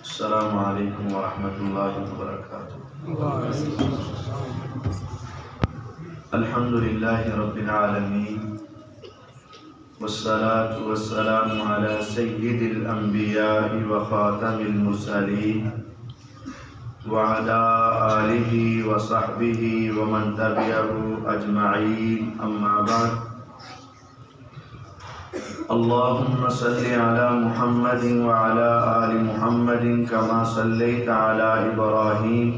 السلام علیکم ورحمۃ اللہ وبرکاتہ۔ الحمد للہ رب العالمین، والصلاة والسلام علی سید الانبیاء وخاتم المرسلین وعلی آلہ وصحبہ ومن تبعہ اجمعین، اما بعد۔ اللهم صل على محمد وعلى آل محمد كما صليت على إبراهيم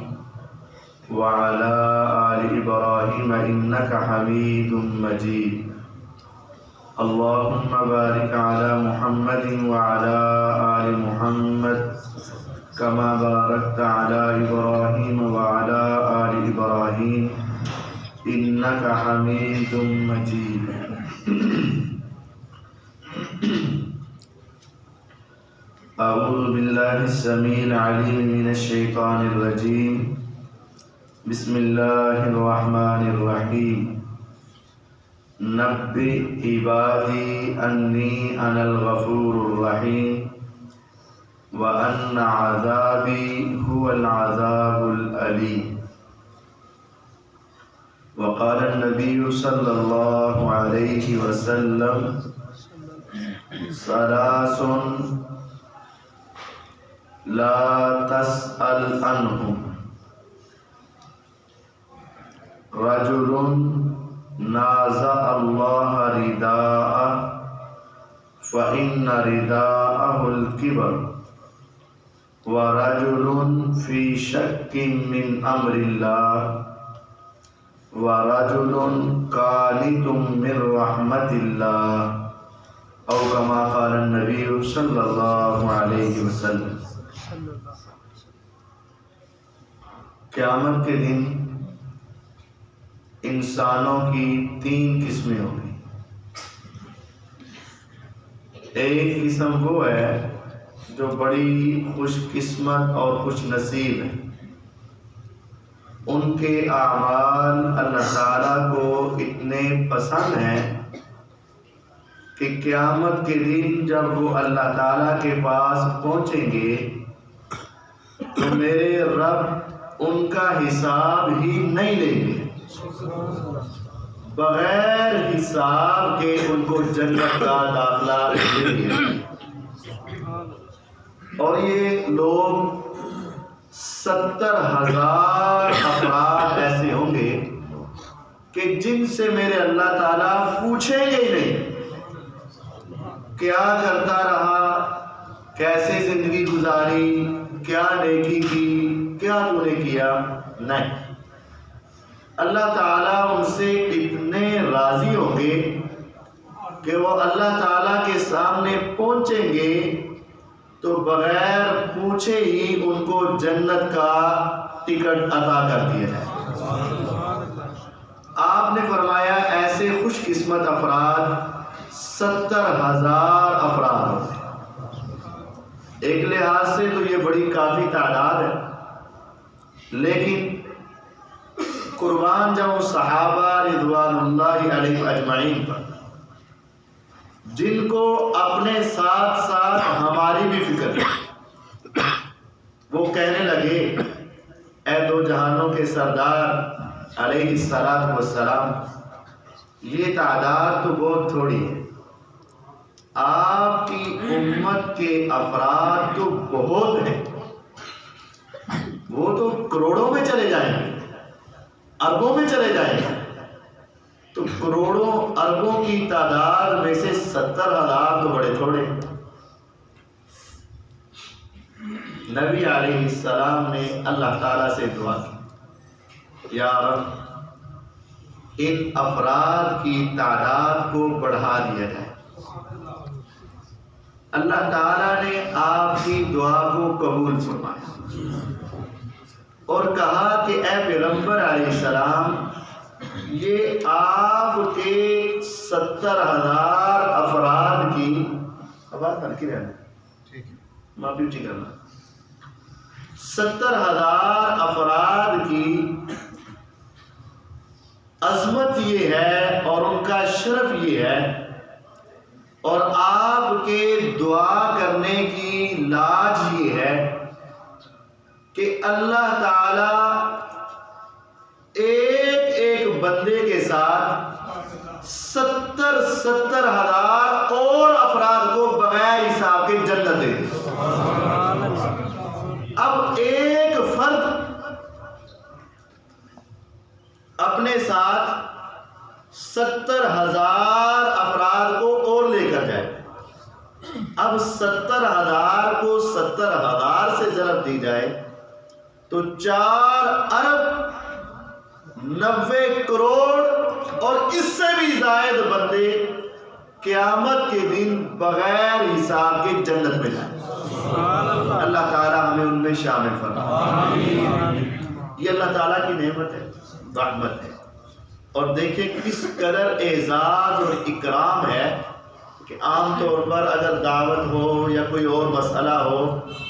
وعلى آل إبراهيم إنك حميد مجيد۔ اللهم بارك على محمد وعلى آل محمد كما باركت على إبراهيم وعلى آل إبراهيم إنك حميد مجيد۔ اعوذ باللہ السمیع العلیم من الشیطان الرجیم، بسم اللہ الرحمن الرحیم۔ نبئ عبادی انی انا الغفور الرحیم وان عذابی هو العذاب العلیم۔ وقال النبی صلی اللہ علیہ وسلم: ثلاث لا تسأل عنهم، رجل نازع الله رداءه فإن رداءه الكبر، ورجل في شك من أمر الله، ورجل قانت من رحمة الله، او كما قال النبي صلی اللہ علیہ وسلم۔ قیامت کے دن انسانوں کی تین قسمیں ہوں گی۔ ایک قسم وہ ہے جو بڑی خوش قسمت اور خوش نصیب ہے، ان کے اعمال اللہ تعالیٰ کو اتنے پسند ہیں کہ قیامت کے دن جب وہ اللہ تعالیٰ کے پاس پہنچیں گے تو میرے رب ان کا حساب ہی نہیں لیں گے، بغیر حساب کے ان کو جنت کا داخلہ دیں گے۔ اور یہ لوگ 70,000 افراد ایسے ہوں گے کہ جن سے میرے اللہ تعالیٰ پوچھیں گے ہی نہیں کیا کرتا رہا، کیسے زندگی گزاری، کیا نیکی کی، کیا تو نے کیا، نہیں۔ اللہ تعالیٰ ان سے اتنے راضی ہوں گے کہ وہ اللہ تعالیٰ کے سامنے پہنچیں گے تو بغیر پوچھے ہی ان کو جنت کا ٹکٹ عطا کر دیا جائے۔ آپ نے فرمایا ایسے خوش قسمت افراد 70,000 افراد ہوتے ہیں۔ ایک لحاظ سے تو یہ بڑی کافی تعداد ہے، لیکن قربان جاؤں صحابہ رضوان اللہ علیہ اجمعین پر، جن کو اپنے ساتھ ساتھ ہماری بھی فکر ہے۔ وہ کہنے لگے اے دو جہانوں کے سردار علیہ الصلوۃ والسلام، یہ تعداد تو بہت تھوڑی ہے، آپ کی امت کے افراد تو بہت ہیں، وہ تو کروڑوں میں چلے جائیں گے، اربوں میں چلے جائیں گے، تو کروڑوں اربوں کی تعداد میں سے 70,000 تو بڑے تھوڑے۔ نبی علیہ السلام نے اللہ تعالیٰ سے دعا کی، یا رب ان افراد کی تعداد کو بڑھا دیا جائے۔ اللہ تعالیٰ نے آپ کی دعا کو قبول فرمایا اور کہا کہ اے پیغمبر علیہ السلام، یہ آپ کے 70,000 افراد کی آواز ہلکی رہنا، معافی اونچی کرنا، 70,000 افراد کی عظمت یہ ہے اور ان کا شرف یہ ہے، اور آپ دعا کرنے کی لاج یہ ہے کہ اللہ تعالی ایک ایک بندے کے ساتھ 70,000 اور افراد کو بغیر حساب کے جنت دے دے۔ اب ایک فرد اپنے ساتھ 70,000 افراد کو اور لے کر جائے، اب 70,000 کو 70,000 سے ضرب دی جائے تو 4 ارب 90 کروڑ اور اس سے بھی زائد بندے قیامت کے دن بغیر حساب کے جنت میں جائیں۔ اللہ تعالیٰ ہمیں ان میں شامل فرمائے۔ یہ اللہ تعالیٰ کی نعمت ہے، رحمت ہے۔ اور دیکھیں کس قدر اعزاز اور اکرام ہے کہ عام طور پر اگر دعوت ہو یا کوئی اور مسئلہ ہو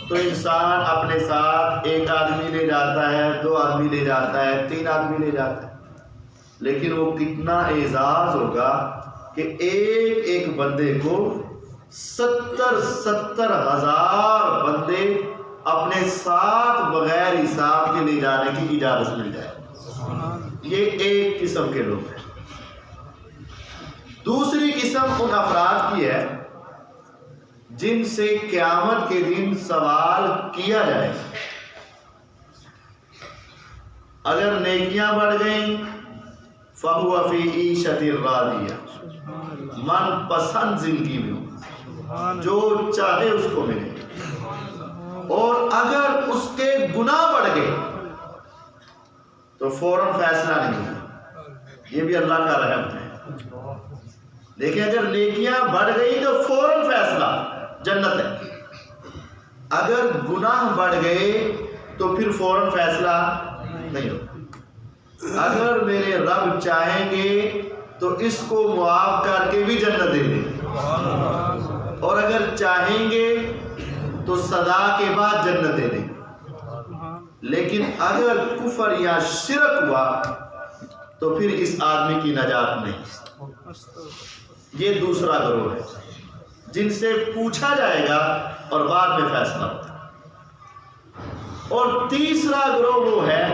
تو انسان اپنے ساتھ 1 آدمی لے جاتا ہے، 2 آدمی لے جاتا ہے، 3 آدمی لے جاتا ہے، لیکن وہ کتنا اعزاز ہوگا کہ ایک ایک بندے کو 70,000 بندے اپنے ساتھ بغیر حساب کے لے جانے کی اجازت مل جائے۔ یہ ایک قسم کے لوگ ہیں۔ دوسری قسم ان افراد کی ہے جن سے قیامت کے دن سوال کیا جائے۔ اگر نیکیاں بڑھ گئیں فَهُوَ فِي عِيشَةٍ رَاضِيَةٍ، من پسند زندگی میں ہو، جو چاہے اس کو ملے۔ اور اگر اس کے گناہ بڑھ گئے تو فوراً فیصلہ نہیں ہے، یہ بھی اللہ کا رحم ہے۔ دیکھیں اگر نیکیاں بڑھ گئی تو فوراً فیصلہ جنت ہے، اگر گناہ بڑھ گئے تو پھر فوراً فیصلہ نہیں ہوتا۔ اگر میرے رب چاہیں گے تو اس کو معاف کر کے بھی جنت دے دیں، اور اگر چاہیں گے تو سزا کے بعد جنت دے دیں۔ لیکن اگر کفر یا شرک ہوا تو پھر اس آدمی کی نجات نہیں۔ یہ دوسرا گروہ ہے جن سے پوچھا جائے گا اور بعد میں فیصلہ ہوگا۔ اور تیسرا گروہ وہ ہے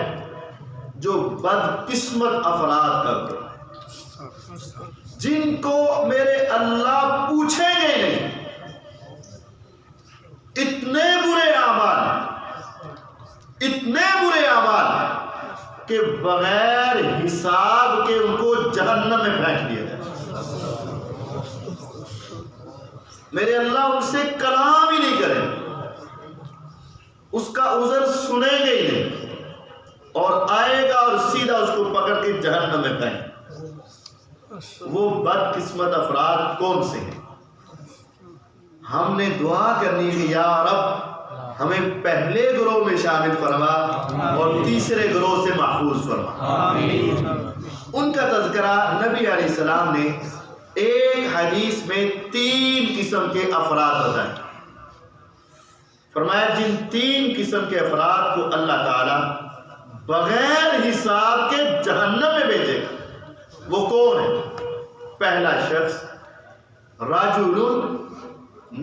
جو بدقسمت افراد کا گروہ ہے، جن کو میرے اللہ پوچھیں گے نہیں۔ اتنے برے اعمال کہ بغیر حساب کے ان کو جہنم میں پھینک دیا جائے۔ میرے اللہ ان سے کلام ہی نہیں کریں، اس کا عذر سنیں گے ہی نہیں، اور آئے گا اور سیدھا اس کو پکڑ کے جہنم میں پھینک۔ وہ بدقسمت افراد کون سے ہیں؟ ہم نے دعا کرنی ہے کہ یا رب ہمیں پہلے گروہ میں شامل فرما اور تیسرے گروہ سے محفوظ فرما۔ ان کا تذکرہ نبی علیہ السلام نے ایک حدیث میں 3 قسم کے افراد بتائے۔ فرمایا جن 3 قسم کے افراد کو اللہ تعالی بغیر حساب کے جہنم میں بھیجے گا، وہ کون ہے؟ پہلا شخص رجل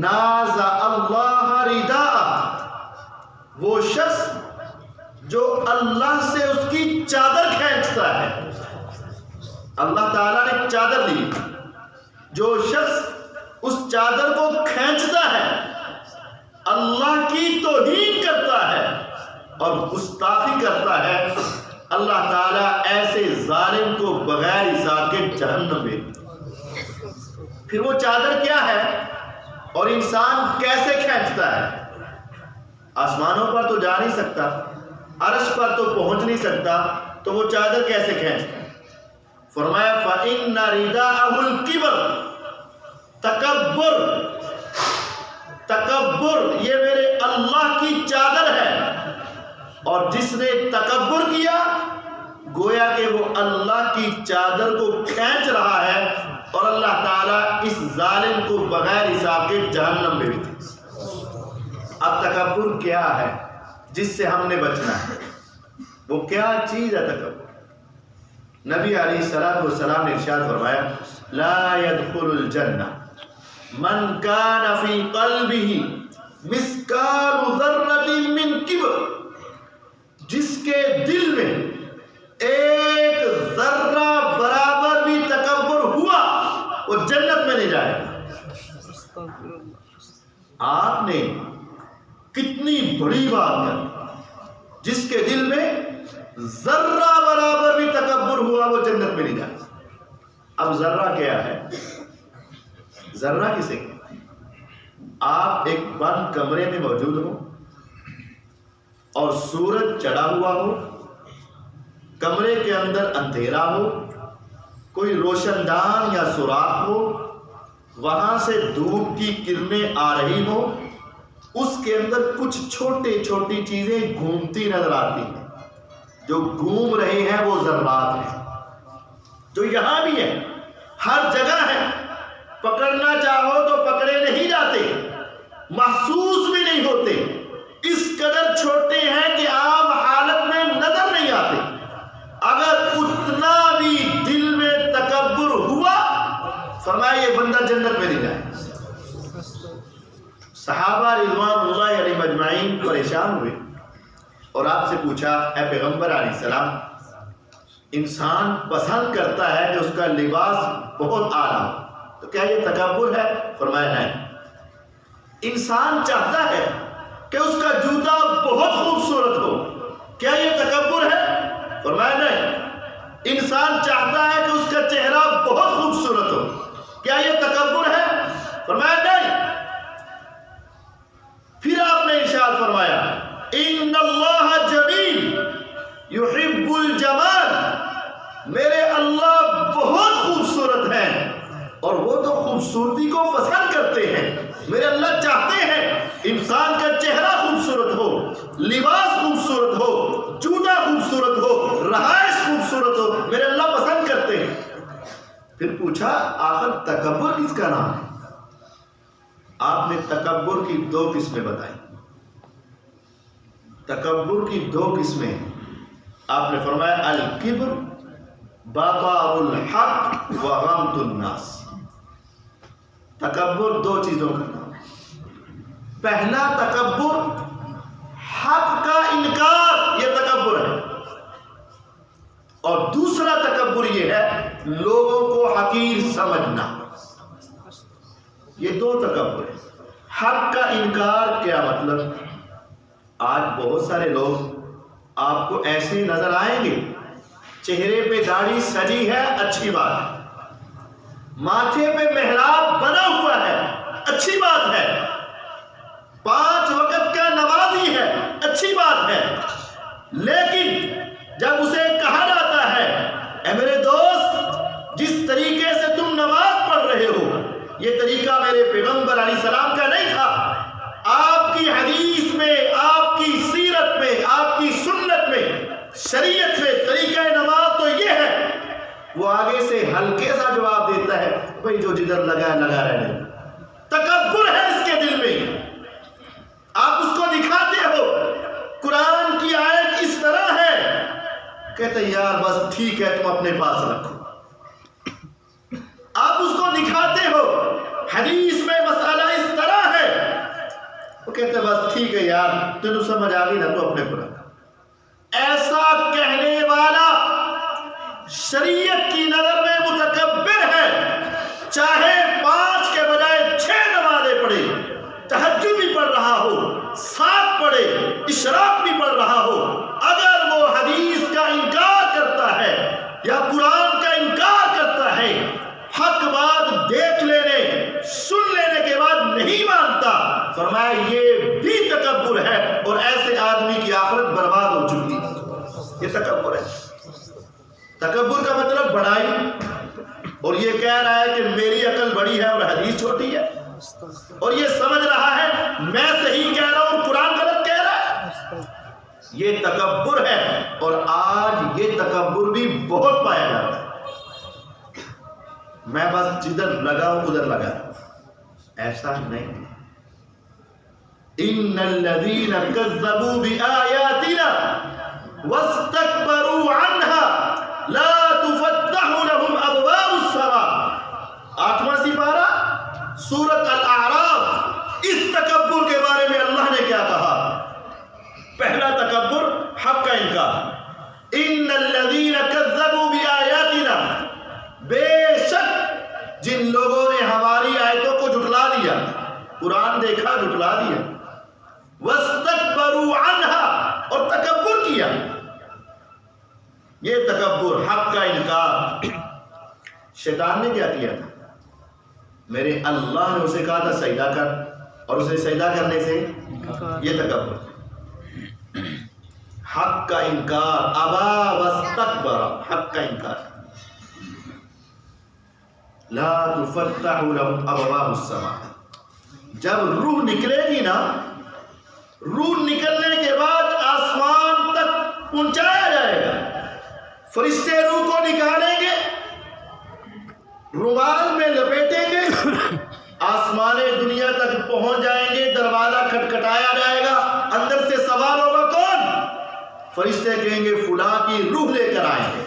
نازع اللہ رداءہ، وہ شخص جو اللہ سے اس کی چادر کھینچتا ہے۔ اللہ تعالیٰ نے چادر دی، جو شخص اس چادر کو کھینچتا ہے، اللہ کی توہین کرتا ہے اور گستاخی کرتا ہے، اللہ تعالیٰ ایسے ظالم کو بغیر حساب کے جہنم میں۔ پھر وہ چادر کیا ہے اور انسان کیسے کھینچتا ہے؟ آسمانوں پر تو جا نہیں سکتا، عرش پر تو پہنچ نہیں سکتا، تو وہ چادر کیسے کھینچتا ہے؟ فرمایا فَإِنَّ رِدَاءَهُ الْكِبْرُ، تکبر یہ میرے اللہ کی چادر ہے، اور جس نے تکبر کیا گویا کہ وہ اللہ کی چادر کو کھینچ رہا ہے، اور اللہ تعالیٰ اس ظالم کو بغیر حساب کے جہنم میں بھی۔ اب تکبر کیا ہے جس سے ہم نے بچنا ہے؟ وہ کیا چیز ہے تکبر؟ نبی علیہ الصلوۃ والسلام نے ارشاد فرمایا لا يدخل الجنہ من کان فی قلبہ مثقال ذرۃ من کبر، جس کے دل میں ایک ذرہ برابر بھی تکبر ہوا وہ جنت میں نہیں جائے گا۔ آپ نے کتنی بڑی بات کر، جس کے دل میں ذرہ برابر بھی تکبر ہوا وہ جنت میں نہیں جائے گا۔ اب ذرہ کیا ہے؟ ذرہ کسے کہتے ہیں؟ آپ ایک بند کمرے میں موجود ہو اور سورج چڑھا ہوا ہو، کمرے کے اندر اندھیرا ہو، کوئی روشن دان یا سوراخ ہو، وہاں سے دھوپ کی کرنیں آ رہی ہو، اس کے اندر کچھ چھوٹی چھوٹی چیزیں گھومتی نظر آتی ہیں، جو گھوم رہے ہیں وہ ذرات ہیں، جو یہاں بھی ہیں، ہر جگہ ہیں، پکڑنا چاہو تو پکڑے نہیں جاتے، محسوس بھی نہیں ہوتے، اس قدر چھوٹے ہیں کہ عام حالت میں نظر نہیں آتے۔ اگر اتنا بھی دل میں تکبر ہوا، فرمایا یہ بندہ جنت میں نہیں جائے۔ صحابہ رضوان اللہ علیہم اجمعین پریشان ہوئے اور آپ سے پوچھا، اے پیغمبر علیہ السلام، انسان پسند کرتا ہے کہ اس کا لباس بہت اعلیٰ ہو، تو کیا یہ تکبر ہے؟ فرمایا نہیں۔ انسان چاہتا ہے کہ اس کا جوتا بہت خوبصورت ہو، کیا یہ تکبر ہے؟ فرمایا نہیں۔ انسان چاہتا ہے کہ اس کا چہرہ بہت خوبصورت ہو، کیا یہ تکبر ہے؟ فرمایا نہیں۔ پھر آپ نے ارشاد فرمایا، ان اللہ جمیل یحب الجمال، میرے اللہ بہت خوبصورت ہیں اور وہ تو خوبصورتی کو پسند کرتے ہیں۔ میرے اللہ چاہتے ہیں انسان کا چہرہ خوبصورت ہو، لباس خوبصورت ہو، جوتا خوبصورت ہو، رہائش خوبصورت ہو، میرے اللہ پسند کرتے ہیں۔ پھر پوچھا آخر تکبر کس کا نام ہے؟ آپ نے تکبر کی دو قسمیں بتائی۔ تکبر کی دو قسمیں آپ نے فرمایا، الکبر بطار الحق وغمط الناس۔ تکبر دو چیزوں کا نام ہے۔ پہلا تکبر حق کا انکار، یہ تکبر ہے، اور دوسرا تکبر یہ ہے لوگوں کو حقیر سمجھنا، یہ دو تکبر ہے۔ حق کا انکار کیا مطلب؟ آج بہت سارے لوگ آپ کو ایسے نظر آئیں گے، چہرے پہ داڑھی سجی ہے، اچھی بات ہے، ماتھے پہ محراب بنا ہوا ہے، اچھی بات ہے، 5 وقت کا نمازی ہے، اچھی بات ہے، لیکن جب اسے کہا جاتا ہے اے میرے دوست، جس طریقے سے تم نماز پڑھ رہے ہو یہ طریقہ میرے پیغمبر علیہ السلام کا نہیں تھا، آپ کی حدیث میں، آپ کی سیرت میں، آپ کی سنت میں، شریعت میں طریقہ نماز تو یہ ہے، وہ آگے سے ہلکے سا جواب دیتا ہے، بھئی جو جدھر لگا ہے لگا رہنے۔ تکبر ہے اس کے دل میں، آپ اس کو دکھاتے ہو قرآن کی آیت اس طرح ہے، کہتے ہیں یار بس ٹھیک ہے تم اپنے پاس رکھو۔ آپ اس کو دکھاتے ہو حدیث میں مسئلہ اس طرح ہے، وہ کہتے ہیں بس ٹھیک ہے یار تجھے سمجھ آ گئی نا تو اپنے کو رکھ۔ ایسا کہنے والا شریعت کی نظر میں متکبر ہے، چاہے 5 کے بجائے 6 نمازیں پڑھے، تہجد بھی پڑھ رہا ہو، 7 پڑھے، اشراق بھی پڑھ رہا ہو، اگر وہ حدیث کا انکار کرتا ہے یا قرآن کا انکار کرتا ہے، حق بات دیکھ لینے سن لینے کے بعد نہیں مانتا، فرمایا یہ بھی تکبر ہے اور ایسے آدمی کی آخرت برباد ہو چکی ہے۔ یہ تکبر ہے۔ تکبر کا مطلب بڑائی، اور یہ کہہ رہا ہے کہ میری عقل بڑی ہے اور حدیث چھوٹی ہے، اور یہ سمجھ رہا ہے میں صحیح کہہ رہا ہوں اور قرآن غلط کہہ رہا ہے، یہ تکبر ہے، اور آج یہ تکبر بھی بہت پایا جاتا ہے۔ میں بس جدھر لگا ہوں ادھر لگا، ایسا نہیں۔ ان الذين كذبوا بآياتنا واستكبروا عنها لا تفتح لهم ابواب السماء۔ 8واں سپارہ سورۃ جن لوگوں نے ہماری آیتوں کو جھٹلا دیا، قرآن دیکھا جھٹلا دیا، وَاسْتَكْبَرُوا عَنْهَا، اور تکبر کیا. یہ تکبر، حق کا انکار. شیطان نے کیا کیا تھا؟ میرے اللہ نے اسے کہا تھا سجدہ کر، اور اسے سجدہ کرنے سے یہ تکبر، حق کا انکار. ابا واستکبر، حق کا انکار. لا تفتح لهم ابواب السماء. جب روح نکلے گی نا، روح نکلنے کے بعد آسمان تک پہنچایا جائے گا، فرشتے روح کو نکالیں گے، رومال میں لپیٹیں گے، آسمان دنیا تک پہنچ جائیں گے، دروازہ کھٹکھٹایا جائے گا، اندر سے سوال ہوگا کون؟ فرشتے کہیں گے فلاں کی روح لے کر آئیں گے.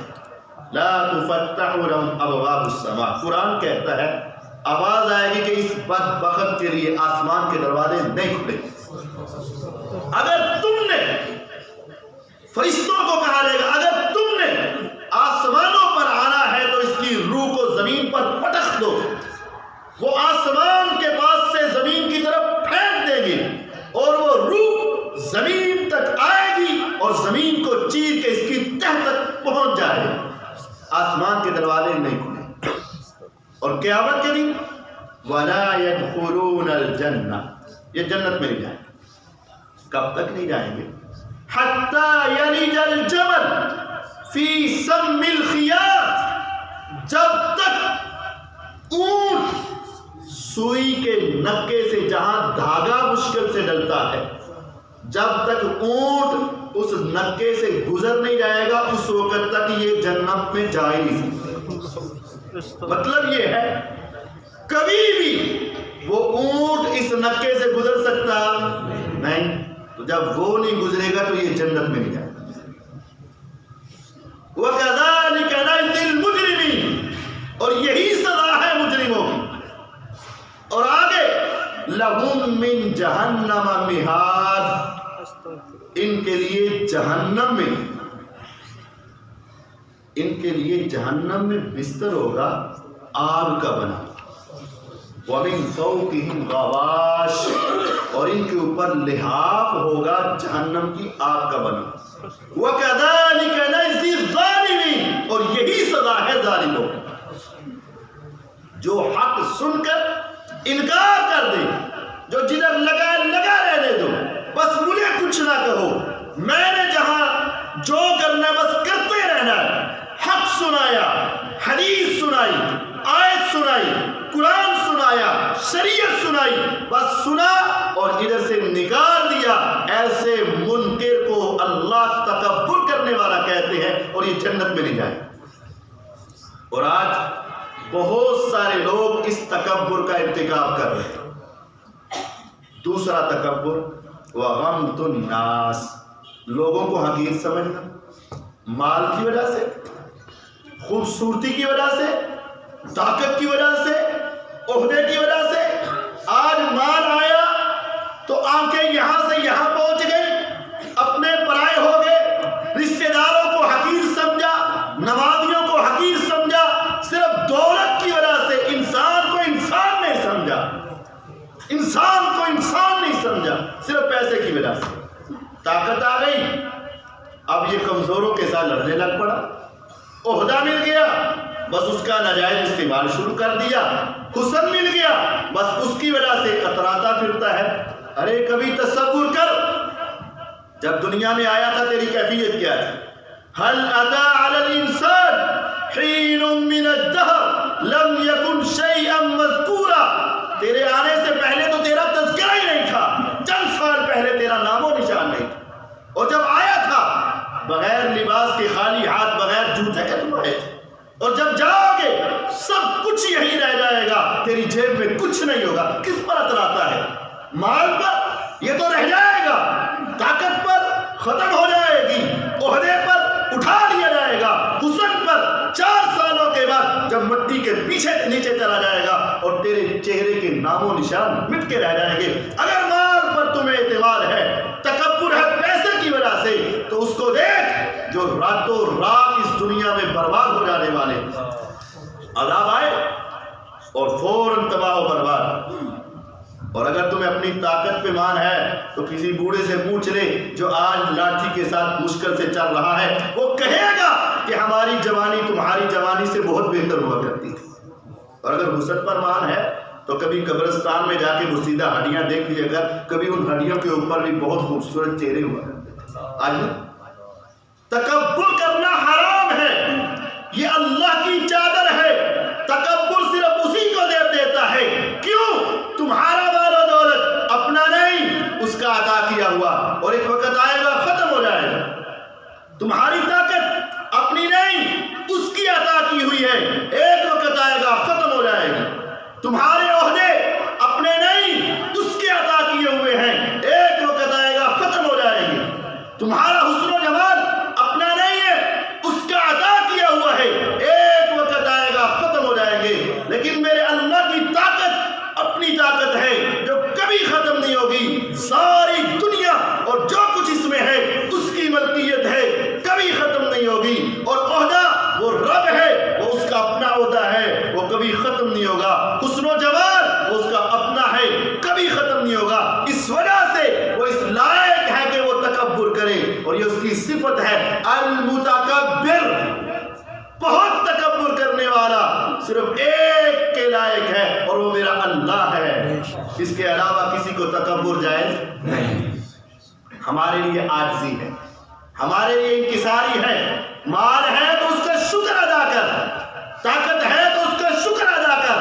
لا تفتح لهم ابواب السماء. قرآن کہتا ہے آواز آئے گی کہ اس بدبخت کے لیے آسمان کے دروازے نہیں کھلے. اگر تم نے، فرشتوں کو کہا جائے گا، اگر تم نے آسمانوں پر آنا ہے تو اس کی روح کو زمین پر پٹخ دو. وہ آسمان کے پاس سے زمین کی طرف پھینک دے گی اور وہ روح زمین تک آئے گی اور زمین کو چیر کے اس کی تہ تک پہنچ جائے گی. آسمان کے دروازے نہیں کھلے. اور قیامت کے دن وَلَا يَدْخُلُونَ الْجَنَّةَ، یہ جنت میں نہیں جائیں گے. کب تک نہیں جائیں گے؟ حَتَّى يَلِجَ الْجَمَلُ فِي سَمِّ الْخِيَاطِ، جب تک اونٹ سوئی کے نکے سے، جہاں دھاگا مشکل سے ڈلتا ہے، جب تک اونٹ اس نکے سے گزر نہیں جائے گا اس وقت تک یہ جنت میں جا ہی نہیں سکتے. مطلب یہ ہے کبھی بھی وہ اونٹ اس نکے سے گزر سکتا نہیں. تو جب وہ نہیں گزرے گا تو یہ جنت میں نہیں جائے گا. وَكَذَلِكَ نَجْزِي الْمُجْرِمِينَ، اور یہی سزا ہے مجرموں کی. اور آگے لَهُم مِّن جَهَنَّمَ مِہَادٌ، ان کے لیے جہنم میں، ان کے لیے جہنم میں بستر ہوگا آگ کا بنا. وَمِن فَوْقِهِمْ غَوَاشٍ، اور ان کے اوپر لحاف ہوگا جہنم کی آگ کا بنا. وَكَذَلِكَ نَجْزِي الظَّالِمِينَ، اور یہی سزا ہے ظالموں کی. جو حق سن کر انکار کر دے، جو جدھر لگا لگا رہنے دو، بس مجھے کچھ نہ کہو، میں نے جہاں جو کرنا بس کرتے رہنا. حق سنایا، حدیث سنائی، آیت سنائی، قرآن سنایا، شریعت سنائی، بس سنا اور ادھر سے نکال دیا. ایسے منکر کو اللہ تکبر کرنے والا کہتے ہیں اور یہ جنت میں نہیں جائے. اور آج بہت سارے لوگ اس تکبر کا ارتکاب کر رہے ہیں. دوسرا تکبر وغمط الناس، لوگوں کو حقیر سمجھنا، مال کی وجہ سے، خوبصورتی کی وجہ سے، طاقت کی وجہ سے، عہدے کی وجہ سے. آج مال آیا تو آنکھیں یہاں سے یہاں پہنچ گئی، اپنے پرائے ہو گئے، رشتہ داروں کو حقیر سمجھا، نمازیوں کو حقیر سمجھا. صرف دولت کی وجہ سے انسان کو انسان نہیں سمجھا، انسان کو انسان نہیں سمجھا، صرف پیسے کی وجہ سے. طاقت آ گئی، اب یہ کمزوروں کے ساتھ لڑنے لگ پڑا. عہدہ مل گیا، بس اس کا ناجائز استعمال شروع کر دیا. حسن مل گیا، بس اس کی وجہ سے اتراتا پھرتا ہے. ارے کبھی تصور کر، جب دنیا میں آیا تھا تیری کیفیت کیا تھی؟ هل اتى على الانسان حين من الدهر لم يكن شيئا مذكورا. تیرے آنے سے پہلے تو تیرا تذکرہ ہی نہیں تھا، چند سال پہلے تیرا نام و نشان نہیں تھا. اور جب آیا تھا بغیر لباس کے، خالی ہاتھ، بغیر جوتے کے تم آئے تھے. اور جب جاؤ گے سب کچھ یہی رہ جائے گا، تیری جیب میں کچھ نہیں ہوگا. کس پر اتراتا ہے؟ مال پر، یہ تو رہ جائے گا. طاقت پر ختم ہو جائے گی، عہدے پر اٹھا لیا جائے گا، حسن پر 4 سالوں کے بعد جب مٹی کے پیچھے نیچے چلا جائے گا اور تیرے چہرے کے نام و نشان مٹ کے رہ جائیں گے. اگر مال پر تمہیں اعتماد ہے، تکبر ہے پیسے کی وجہ سے، تو اس کو دیکھ جو راتوں رات اس دنیا میں برباد ہو جانے والے. عذاب آئے اور فوراً تباہ و برباد۔ اور اگر تمہیں اپنی طاقت پہ مان ہے تو کسی بوڑھے سے پوچھ لے جو آج لاٹھی کے ساتھ مشکل سے چل رہا ہے، وہ کہے گا کہ ہماری جوانی تمہاری جوانی سے بہت بہتر ہوا کرتی تھی۔ اور اگر حسن پر مان ہے تو کبھی قبرستان میں جا کے بوسیدہ ہڈیاں دیکھ لیے اگر، کبھی ان ہڈیوں کے اوپر بھی بہت خوبصورت چہرے ہوا کرتے تھے۔ آج تکبر کرنا حرام ہے، یہ اللہ کی چادر ہے۔ تکبر صرف اسی کو دیتا ہے، کیوں؟ تمہارا مال و دولت اپنا نہیں، اس کا عطا کیا ہوا، اور ایک وقت آئے گا ختم ہو جائے گا۔ تمہاری طاقت اپنی نہیں، اس کی عطا کی ہوئی ہے، ایک وقت آئے گا ختم ہو جائے گا۔ تمہارے عہدے اپنے نہیں، اس کے عطا کیے ہوئے ہیں، ایک وقت آئے گا ختم ہو جائے گی۔ تمہارا حسن و جمال اپنا نہیں ہے، اس کا عطا کیا ہوا ہے، ایک وقت آئے گا ختم ہو جائیں گے۔ لیکن میرے اللہ کی طاقت اپنی طاقت ہے جو کبھی ختم نہیں ہوگی۔ ساری دنیا اور جو کچھ اس میں ہے اس کی ملکیت ہے، کبھی ختم نہیں ہوگی۔ اور عہدہ وہ رب ہے، وہ اس کا اپنا عہدہ ہے، وہ کبھی ختم نہیں ہوگا۔ حسن و جمال وہ اس کا اپنا ہے، کبھی ختم نہیں ہوگا۔ اس وجہ سے وہ اس لائق ہے کہ وہ تکبر کرے، اور یہ اس کی صفت ہے المتکبر۔ بہت تکبر کرنے والا صرف ایک کے لائق ہے، اور وہ میرا اللہ ہے۔ اس کے علاوہ کسی کو تکبر جائز نہیں۔ ہمارے لیے عاجزی ہے، ہمارے لیے انکساری ہے۔ مال ہے تو اس کا شکر ادا کر، طاقت ہے تو اس کا شکر ادا کر،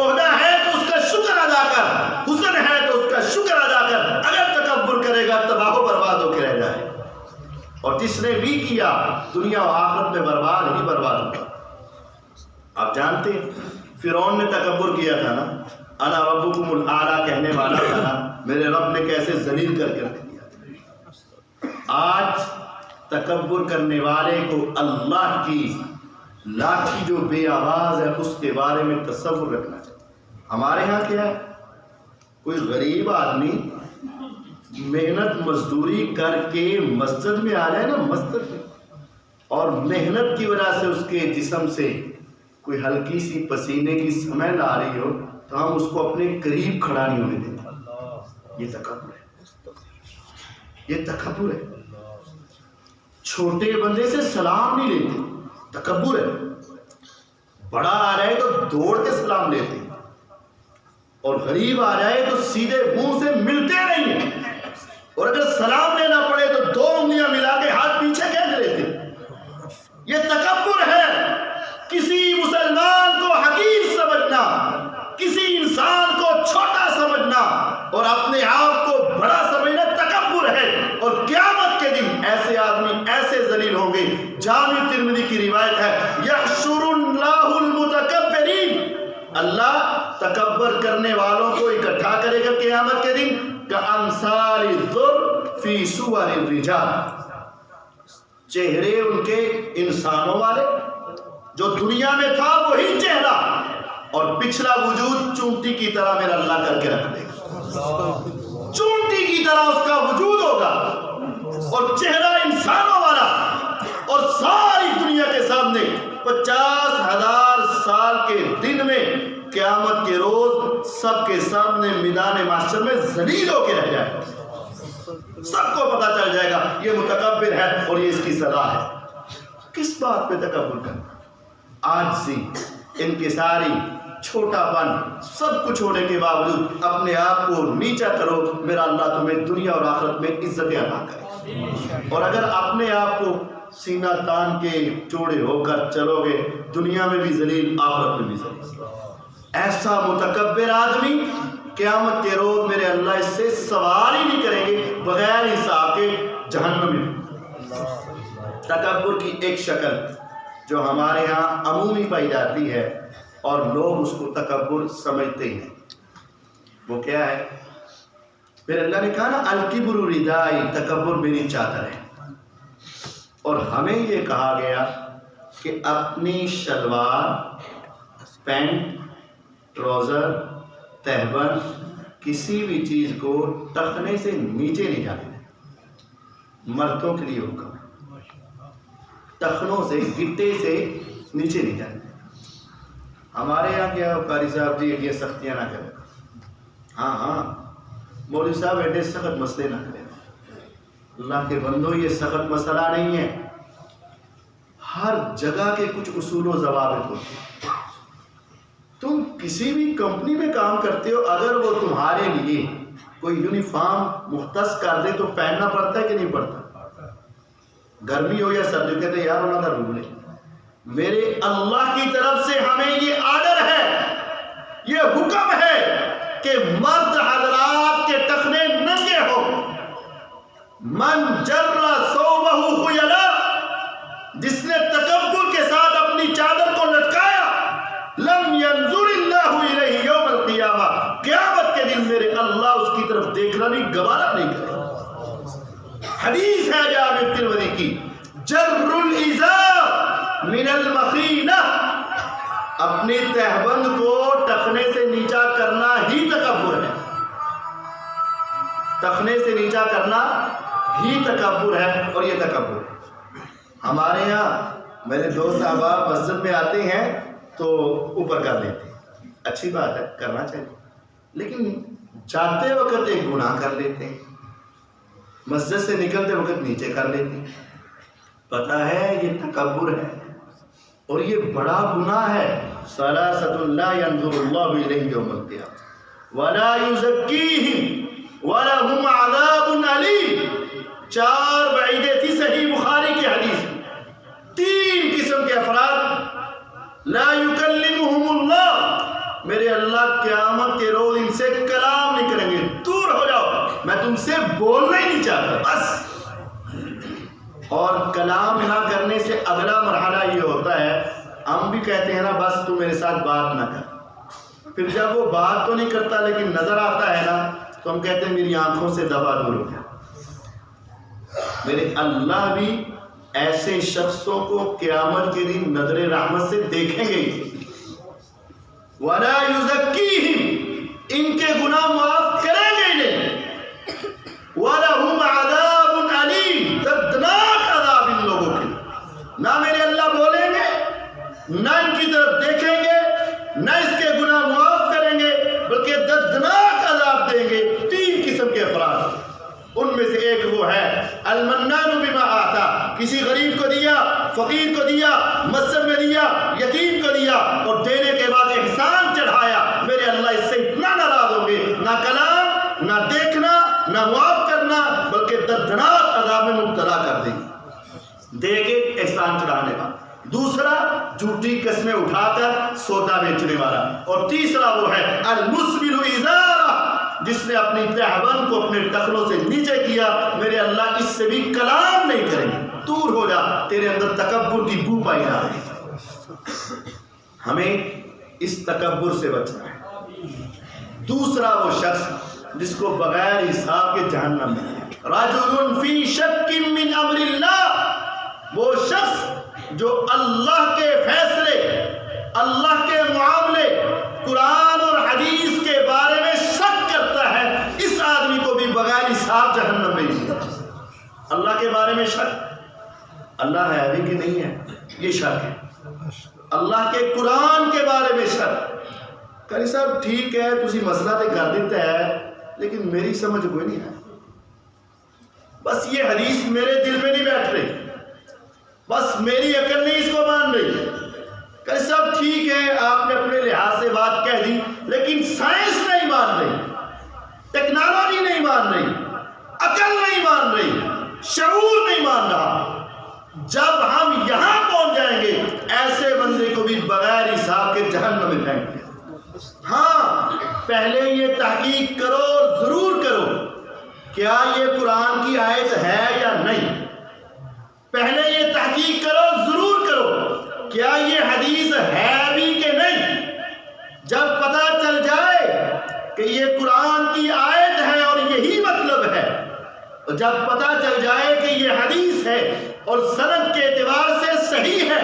عہدہ ہے تو اس کا شکر ادا کر، حسن ہے تو اس کا شکر ادا کر۔ اگر تکبر کرے گا تباہ و برباد ہو کے رہ جائے، اور جس نے بھی کیا دنیا و آخرت میں برباد ہی برباد ہوگا۔ آپ جانتے ہیں فرعون نے تکبر کیا تھا نا، انا ربکم الاعلی کہنے والا تھا نا، میرے رب نے کیسے ذلیل کر کے رکھ دیا تھا۔ آج تکبر کرنے والے کو اللہ کی لاٹھی جو بے آواز ہے اس کے بارے میں تصور رکھنا چاہیے۔ ہمارے ہاں کیا ہے، کوئی غریب آدمی محنت مزدوری کر کے مسجد میں آ جائے نا، مسجد میں، اور محنت کی وجہ سے اس کے جسم سے کوئی ہلکی سی پسینے کی سمیل آ رہی ہو تو ہم اس کو اپنے قریب کھڑا نہیں ہونے دیتے۔ یہ تکبر ہے، یہ تکبر ہے۔ چھوٹے بندے سے سلام نہیں لیتے، تکبر ہے۔ بڑا آ جائے تو دوڑ کے سلام لیتے، اور غریب آ جائے تو سیدھے منہ سے ملتے نہیں ہیں، اور اگر سلام لینا پڑے تو دو انگلیاں ملا کے ہاتھ پیچھے کھینچ لیتے۔ یہ تکبر ہے۔ کسی مسلمان کو حقیر سمجھنا، کسی انسان کو چھوٹا سمجھنا اور اپنے آپ کو بڑا سمجھنا تکبر ہے۔ اور قیامت کے دن ایسے آدمی ایسے ذلیل ہوں گے۔ جامع ترمذی کی روایت ہے، یحشر اللہ المتکبرین، اللہ تکبر کرنے والوں کو اکٹھا کرے گا قیامت کے دن، کامثال الذر فی صور الرجال، چہرے ان کے انسانوں والے، جو دنیا میں تھا وہی چہرہ، اور پچھلا وجود چونٹی کی طرح میرا اللہ کر کے رکھ دے گا۔ چونٹی کی طرح اس کا وجود ہوگا، اور چہرہ انسانوں والا، اور ساری دنیا کے سامنے 50,000 سال کے دن میں قیامت کے روز سب کے سامنے میدان محشر میں ذلیل ہو کے رہ جائے گا۔ سب کو پتا چل جائے گا یہ متکبر ہے اور یہ اس کی سزا ہے۔ کس بات پہ تکبر کرنا؟ عاجزی، انکساری، چھوٹا پن، سب کچھ ہونے کے باوجود اپنے آپ کو نیچا کرو، میرا اللہ تمہیں دنیا اور آخرت میں عزت عطا کرے۔ اور اگر اپنے آپ کو سینہ تان کے چوڑے ہو کر چلو گے، دنیا میں بھی ذلیل، آخرت میں بھی ذلیل۔ ایسا متکبر آدمی قیامت کے روز میرے اللہ اس سے سوال ہی نہیں کریں گے، بغیر حساب کے جہنم میں۔ تکبر کی ایک شکل جو ہمارے ہاں عمومی پائی جاتی ہے اور لوگ اس کو تکبر سمجھتے ہیں، وہ کیا ہے؟ پھر اللہ نے کہا نا الکبر ردائی، تکبر میری چادر ہے، اور ہمیں یہ کہا گیا کہ اپنی شلوار، پینٹ، ٹراؤزر، تہبند، کسی بھی چیز کو ٹخنے سے نیچے نہیں جانے دیں۔ مردوں کے لیے حکم ہے، ٹخنوں سے، گٹے سے نیچے نہیں جانے دیں۔ ہمارے یہاں کیا قاری صاحب جی یہ سختیاں نہ کریں. ہاں مولوی صاحب ایڈے سخت مسئلے نہ کریں. اللہ کے بندو یہ سخت مسئلہ نہیں ہے. ہر جگہ کے کچھ اصول و ضوابط ہوتے ہیں. تم کسی بھی کمپنی میں کام کرتے ہو, اگر وہ تمہارے لیے کوئی یونیفارم مختص کر دے تو پہننا پڑتا ہے کہ نہیں پڑتا؟ گرمی ہو یا سردی, کہتے ہیں یار انہوں کا رول ہے. میرے اللہ کی طرف سے ہمیں یہ آرڈر ہے, یہ حکم ہے کہ مرد حضرات کے ٹخنے ننگے ہو. من جر ثوبہ خیلا, جس نے تکبر کے ساتھ اپنی چادر کو لٹکایا, لم ينظر اللہ الیہ یوم القیامہ, قیامت کے دن میرے اللہ اس کی طرف دیکھنا نہیں, گوارا نہیں کرے. حدیث ہے جامع ترمذی کی, جر الازار من المخینہ, اپنی تہبند کو ٹخنے سے نیچا کرنا ہی تکبر ہے. ٹخنے سے نیچا کرنا ہی تکبر ہے, اور یہ تکبر ہے. ہمارے یہاں میرے دوست احباب مسجد میں آتے ہیں تو اوپر کر لیتے ہیں, اچھی بات ہے, کرنا چاہیے, لیکن جاتے وقت ایک گناہ کر لیتے ہیں, مسجد سے نکلتے وقت نیچے کر لیتے ہیں. پتہ ہے یہ تکبر ہے اور یہ بڑا گناہ ہے. ثلاثۃ لا ينظر اللہ الیہم یوم القیامہ ولا یزکیہم ولہم عذاب علیم. 4 وعیدیں تھی صحیح بخاری کی حدیث. 3 قسم کے افراد, لا یکلمہم اللہ, میرے اللہ قیامت کے روز ان سے کلام نہیں کریں گے, دور ہو جاؤ, میں تم سے بولنا ہی نہیں چاہتا بس. اور کلام نہ کرنے سے اگلا مرحلہ یہ ہوتا ہے, ہم بھی کہتے ہیں نا بس تو میرے ساتھ بات نہ کر. پھر جب وہ بات تو نہیں کرتا لیکن نظر آتا ہے نا, تو ہم کہتے ہیں میری آنکھوں سے دفع دور ہو گیا. میرے اللہ بھی ایسے شخصوں کو قیامت کے دن نظر رحمت سے دیکھیں گے. وَلَا يُزَكِّيهِمْ, ان کے گناہ معاف کریں گے نہیں. وَلَهُمْ عَذَابٌ عَلِيمٌ, دردناک عذاب ان لوگوں کے. نہ میرے اللہ بولیں گے, نہ ان کی طرف دیکھیں گے, نہ اس کے گناہ معاف کریں گے, بلکہ دردناک عذاب دیں گے. 3 قسم کے افراد, ان میں سے ایک وہ ہے المنان بما آتا, کسی غریب کو دیا, فقیر کو دیا, مسجد میں دیا, یتیم کو دیا, اور دینے کے بعد احسان چڑھایا. میرے اللہ اس سے اتنا ناراض ہوں گے, نہ کلام, نہ دیکھنا, نہ معاف کرنا, بلکہ دردناک عذاب میں مبتلا کر دیں گے دے کے احسان چڑھانے کا. دوسرا جھوٹی قسمیں اٹھا کر سودا بیچنے والا. اور تیسرا وہ ہے المسبل ازارہ, جس نے اپنی تہبند کو اپنے ٹخنوں سے نیچے کیا. میرے اللہ اس سے بھی کلام نہیں کریں گے, دور ہو جا, تیرے اندر تکبر کی بو پائی جا رہی ہے. ہمیں اس تکبر سے بچنا ہے. دوسرا وہ شخص جس کو بغیر حساب کے جہنم میں, رجل فی شک من امر اللہ, وہ شخص جو اللہ کے فیصلے, اللہ کے معاملے, قرآن اور حدیث کے بارے میں شک کرتا ہے, اس آدمی کو بھی بغیر حساب جہنم میں جانا. اللہ کے بارے میں شک, اللہ ہے ابھی کہ نہیں ہے, یہ شک ہے. اللہ کے قرآن کے بارے میں شک. قاری صاحب ٹھیک ہے تسی مسئلہ تے کر دیتا ہے, لیکن میری سمجھ کوئی نہیں ہے. بس یہ حدیث میرے دل میں نہیں بیٹھ رہی, بس میری عقل نہیں اس کو مان رہی. قاری صاحب ٹھیک ہے آپ نے اپنے لحاظ سے بات کہہ دی, لیکن سائنس نہیں مان رہی, ٹیکنالوجی نہیں مان رہی, عقل نہیں مان رہی, شعور نہیں مان رہا. جب ہم یہاں پہنچ جائیں گے, ایسے بندے کو بھی بغیر حساب کے جہنم میں پھینک دیں. ہاں پہلے یہ تحقیق کرو, ضرور کرو, کیا یہ قرآن کی آیت ہے یا نہیں. پہلے یہ تحقیق کرو, ضرور کرو, کیا یہ حدیث ہے بھی کہ نہیں. جب پتہ چل جائے کہ یہ قرآن کی آیت ہے اور یہی مطلب ہے, اور جب پتہ چل جائے کہ یہ حدیث ہے اور سند کے اعتبار سے صحیح ہے,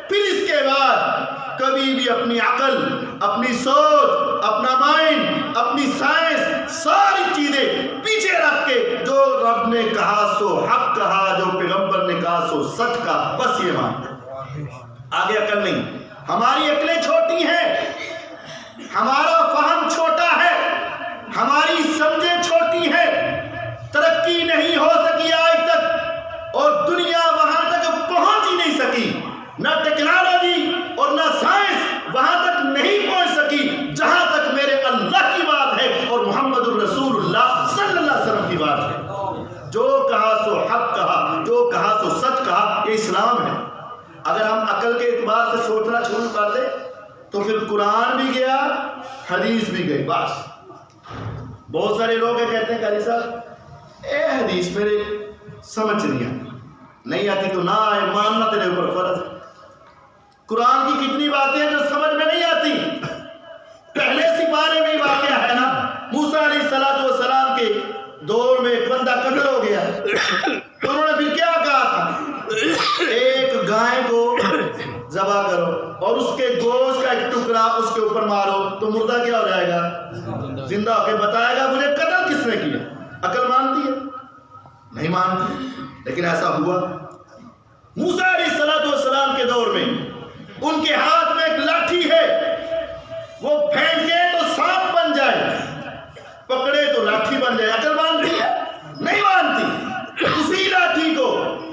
پھر اس کے بعد کبھی بھی اپنی عقل, اپنی سوچ, اپنا مائنڈ, اپنی سائنس, ساری چیزیں پیچھے رکھ کے جو رب نے کہا سو حق کہا, جو پیغمبر نے کہا سو سچ کہا, بس یہ مان. آگے عقل نہیں, ہماری عقلیں چھوٹی ہیں، ہمارا فہم چھوٹا ہے، ہماری سمجھیں چھوٹی ہیں، ترقی نہیں ہو سکی آج تک، اور دنیا وہاں تک پہنچ ہی نہیں سکی، نہ ٹیکنالوجی اور نہ سائنس وہاں تک نہیں پہنچ سکی جہاں تک میرے اللہ کی بات ہے اور محمد الرسول اللہ صلی اللہ علیہ وسلم کی بات ہے۔ جو کہا سو حق کہا، جو کہا سو سچ کہا، یہ اسلام ہے۔ اگر ہم عقل کے اعتبار سے سوچنا شروع کر دیں تو پھر قرآن بھی گیا، حدیث بھی گئی، بس۔ بہت سارے لوگ کہتے ہیں قاری صاحب اے حدیث میرے سمجھ نہیں آتی تو نہ آئے، ماننا تیرے اوپر فرض۔ قرآن کی کتنی باتیں ہیں جو سمجھ میں نہیں آتی۔ پہلے سپارے میں واقعہ ہے نا، موسیٰ علیہ السلام کے دور میں ایک بندہ قتل ہو گیا، تو انہوں نے پھر کیا کہا تھا؟ ایک گائے کو ذبح کرو اور اس کے گوشت کا ایک ٹکڑا اس کے اوپر مارو تو مردہ کیا ہو جائے گا؟ زندہ ہو کے بتائے گا مجھے قتل کس نے کیا۔ عقل مانتی ہے؟ نہیں مانتی، لیکن ایسا ہوا۔ موسیٰ علیہ السلام کے دور میں ان کے ہاتھ میں ایک لاٹھی ہے، وہ پھینکے تو سانپ بن جائے، پکڑے تو لاٹھی بن جائے۔ عقل مانتی ہے؟ نہیں مانتی۔ اسی لاٹھی کو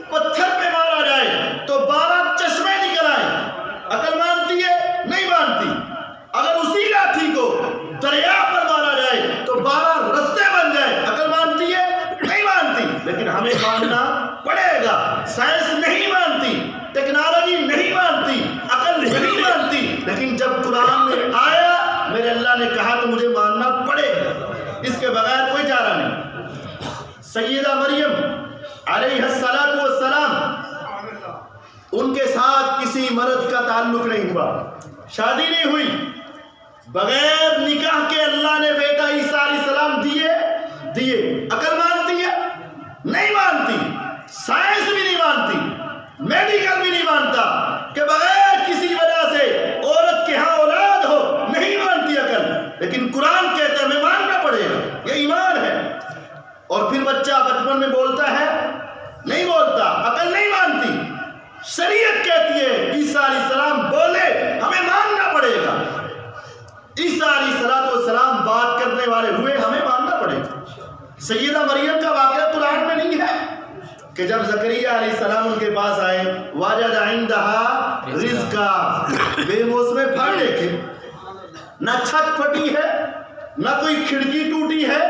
پتھر پہ مارا جائے تو 12 چشمے نکل آئے۔ عقل مانتی ہے؟ نہیں مانتی۔ اگر اسی لاٹھی کو دریا پر مارا جائے تو 12 رستے بن جائے۔ عقل مانتی ہے؟ نہیں مانتی۔ لیکن ہمیں ماننا پڑے گا۔ سائنس نہیں مانتی، ٹیکنالوجی نہیں مانتی، عقل نہیں مانتی، لیکن جب قرآن میں آیا میرے اللہ نے کہا تو مجھے ماننا پڑے گا، اس کے بغیر کوئی چارہ نہیں۔ سیدہ مریم علیہ السلام، ان کے ساتھ کسی مرد کا تعلق نہیں ہوا، شادی نہیں ہوئی، بغیر نکاح کے اللہ نے بیٹا عیسیٰ علیہ السلام دیے۔ عقل مانتی ہے؟ نہیں مانتی۔ سائنس بھی نہیں مانتی، میڈیکل بھی نہیں مانتا کہ بغیر کسی وجہ سے عورت کے ہاں اولاد ہو، نہیں مانتی عقل۔ لیکن قرآن کہتا ہے ہمیں ماننا پڑے گا، یہ ایمان ہے۔ اور پھر بچہ بچپن میں بولتا ہے؟ نہیں بولتا، عقل نہیں مانتی۔ شریعت کہتی ہے عیسیٰ علیہ السلام بولے، ہمیں ماننا پڑے گا۔ عیسیٰ علیہ السلام بات کرنے والے ہوئے، ہمیں ماننا پڑے گا۔ سیدہ مریم کا واقعہ قرآن میں نہیں ہے کہ جب زکریا علیہ السلام ان کے پاس آئے، وجد عندها رزقا، بے موسم پھل دیکھے، نہ چھت پھٹی ہے، نہ کوئی کھڑکی ٹوٹی ہے،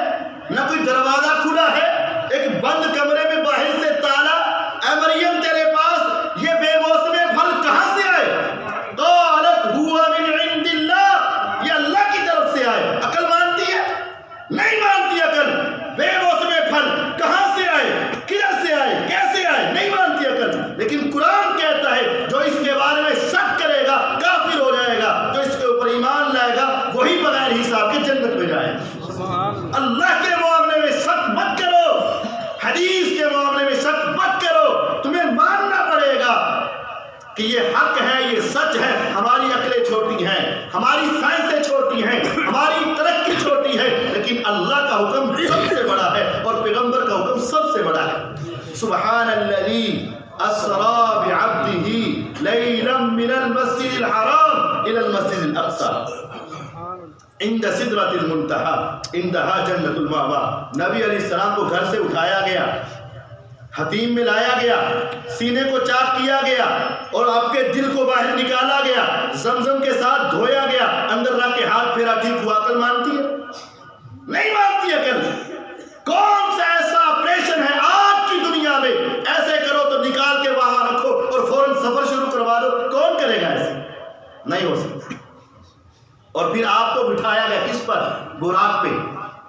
نہ کوئی دروازہ کھلا ہے، ایک بند کمرے میں باہر سے تالا۔ اے مریم تیرے پاس یہ بے موسم پھل کہاں سے آئے؟ قالت هو من عند اللہ، یہ اللہ کی طرف سے آئے۔ عقل مانتی ہے؟ نہیں مانتی عقل۔ بے موسم پھل کہاں سے آئے، کدھر سے آئے، کیسے آئے، نہیں مانتی عقل۔ لیکن قرآن کہتا ہے جو اس کے بارے میں شک کرے گا کافر ہو جائے گا، جو اس کے اوپر ایمان لائے گا وہی بغیر حساب کے جنت میں جائے گا۔ اللہ کے معاملے میں شک مت کرو، حدیث کے معاملے میں شک مت کرو، تمہیں ماننا پڑے گا کہ یہ حق ہے، یہ سچ ہے۔ ہماری عقلیں چھوٹی ہیں، ہماری سائنسیں چھوٹی ہیں، ہماری ترقی چھوٹی ہے، لیکن اللہ کا حکم سب سے بڑا ہے اور پیغمبر کا حکم سب سے بڑا ہے۔ سبحان الذی اسری بعبدہ لیلا من المسجد الحرام الی المسجد الاقصی عند سدرۃ المنتہی عندہا جنۃ المأویٰ۔ نبی علیہ السلام کو گھر سے اٹھایا گیا، حتیم میں لایا گیا، سینے کو چاک کیا گیا اور آپ کے دل کو باہر نکالا گیا، زمزم کے ساتھ دھویا گیا، اندر رکھ کے ہاتھ پھیرا، ٹھیک ہوا۔ عقل مانتی ہے؟ نہیں مانتی عقل۔ کون سا ایسا آپریشن ہے آج کی دنیا میں ایسے کرو تو نکال کے وہاں رکھو اور فوراً سفر شروع کروا دو؟ کون کرے گا ایسے؟ نہیں ہو سکتا۔ اور پھر آپ کو بٹھایا گیا کس پر؟ براق پہ۔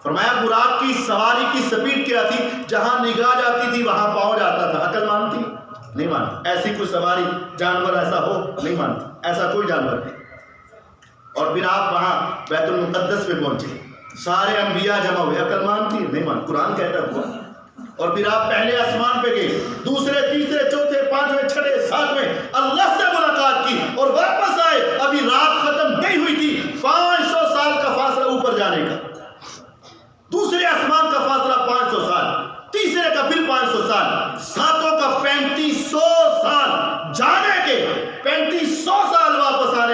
فرمایا براق کی سواری کی سپیڈ کیا تھی؟ جہاں نگاہ جاتی تھی وہاں پہنچ جاتا تھا۔ عقل مانتی؟ نہیں مانتی۔ ایسی کوئی سواری جانور ایسا ہو؟ نہیں مانتی، ایسا کوئی جانور نہیں۔ اور پھر آپ وہاں بیت المقدس پہ پہنچے، سارے انبیاء جمع ہوئے۔ عقل مانتی ہے؟ نہیں مانتی۔ قرآن کہتا ہوا۔ اور پھر آپ پہلے آسمان پہ گئے، دوسرے، تیسرے، چوتھے، پانچویں، چھٹے، ساتویں، اللہ سے ملاقات کی اور واپس آئے۔ ابھی رات ختم نہیں ہوئی تھی، 500 سال کا فاصلہ اوپر جانے کا، دوسرے آسمان کا فاصلہ 500 سال، تیسرے کا پھر 500 سال، ساتوں کا 3500 سال جانے کے، 3500 سال واپس آنے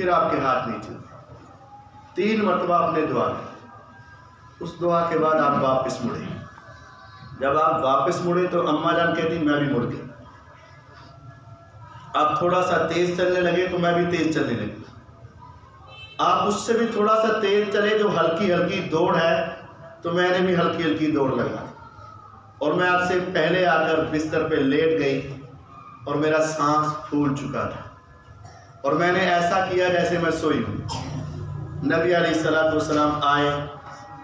پھر آپ کے ہاتھ نہیں چلتے. 3 مرتبہ آپ نے دعا کی. اس دعا کے بعد آپ واپس مڑے. جب آپ واپس مڑے تو اماں جان کہتی میں بھی مڑ گئی. آپ تھوڑا سا تیز چلنے لگے تو میں بھی تیز چلنے لگی. آپ اس سے بھی تھوڑا سا تیز چلے جو ہلکی ہلکی دوڑ ہے تو میں نے بھی ہلکی ہلکی دوڑ لگا. اور میں آپ سے پہلے آ کر بستر پہ لیٹ گئی اور میرا سانس پھول چکا تھا اور میں نے ایسا کیا جیسے میں سوئی ہوں. نبی علیہ الصلوۃ والسلام آئے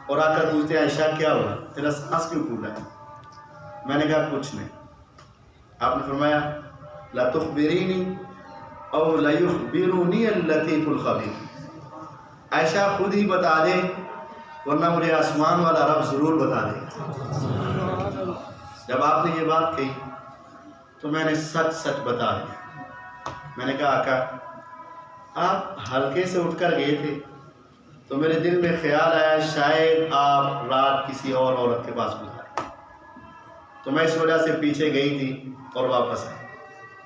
اور آ کر پوچھتے عائشہ کیا ہوا, تیرا سانس کیوں پھولا ہے؟ میں نے کہا کچھ نہیں. آپ نے فرمایا لا تخبرینی او لا یخبرونی اللطیف الخبیر. عائشہ خود ہی بتا دے ورنہ مجھے آسمان والا رب ضرور بتا دے. جب آپ نے یہ بات کہی تو میں نے سچ سچ بتا دیا. میں نے کہا آقا آپ ہلکے سے اٹھ کر گئے تھے تو میرے دل میں خیال آیا شاید آپ رات کسی اور عورت کے پاس گزارے, تو میں اس وجہ سے پیچھے گئی تھی اور واپس آئی.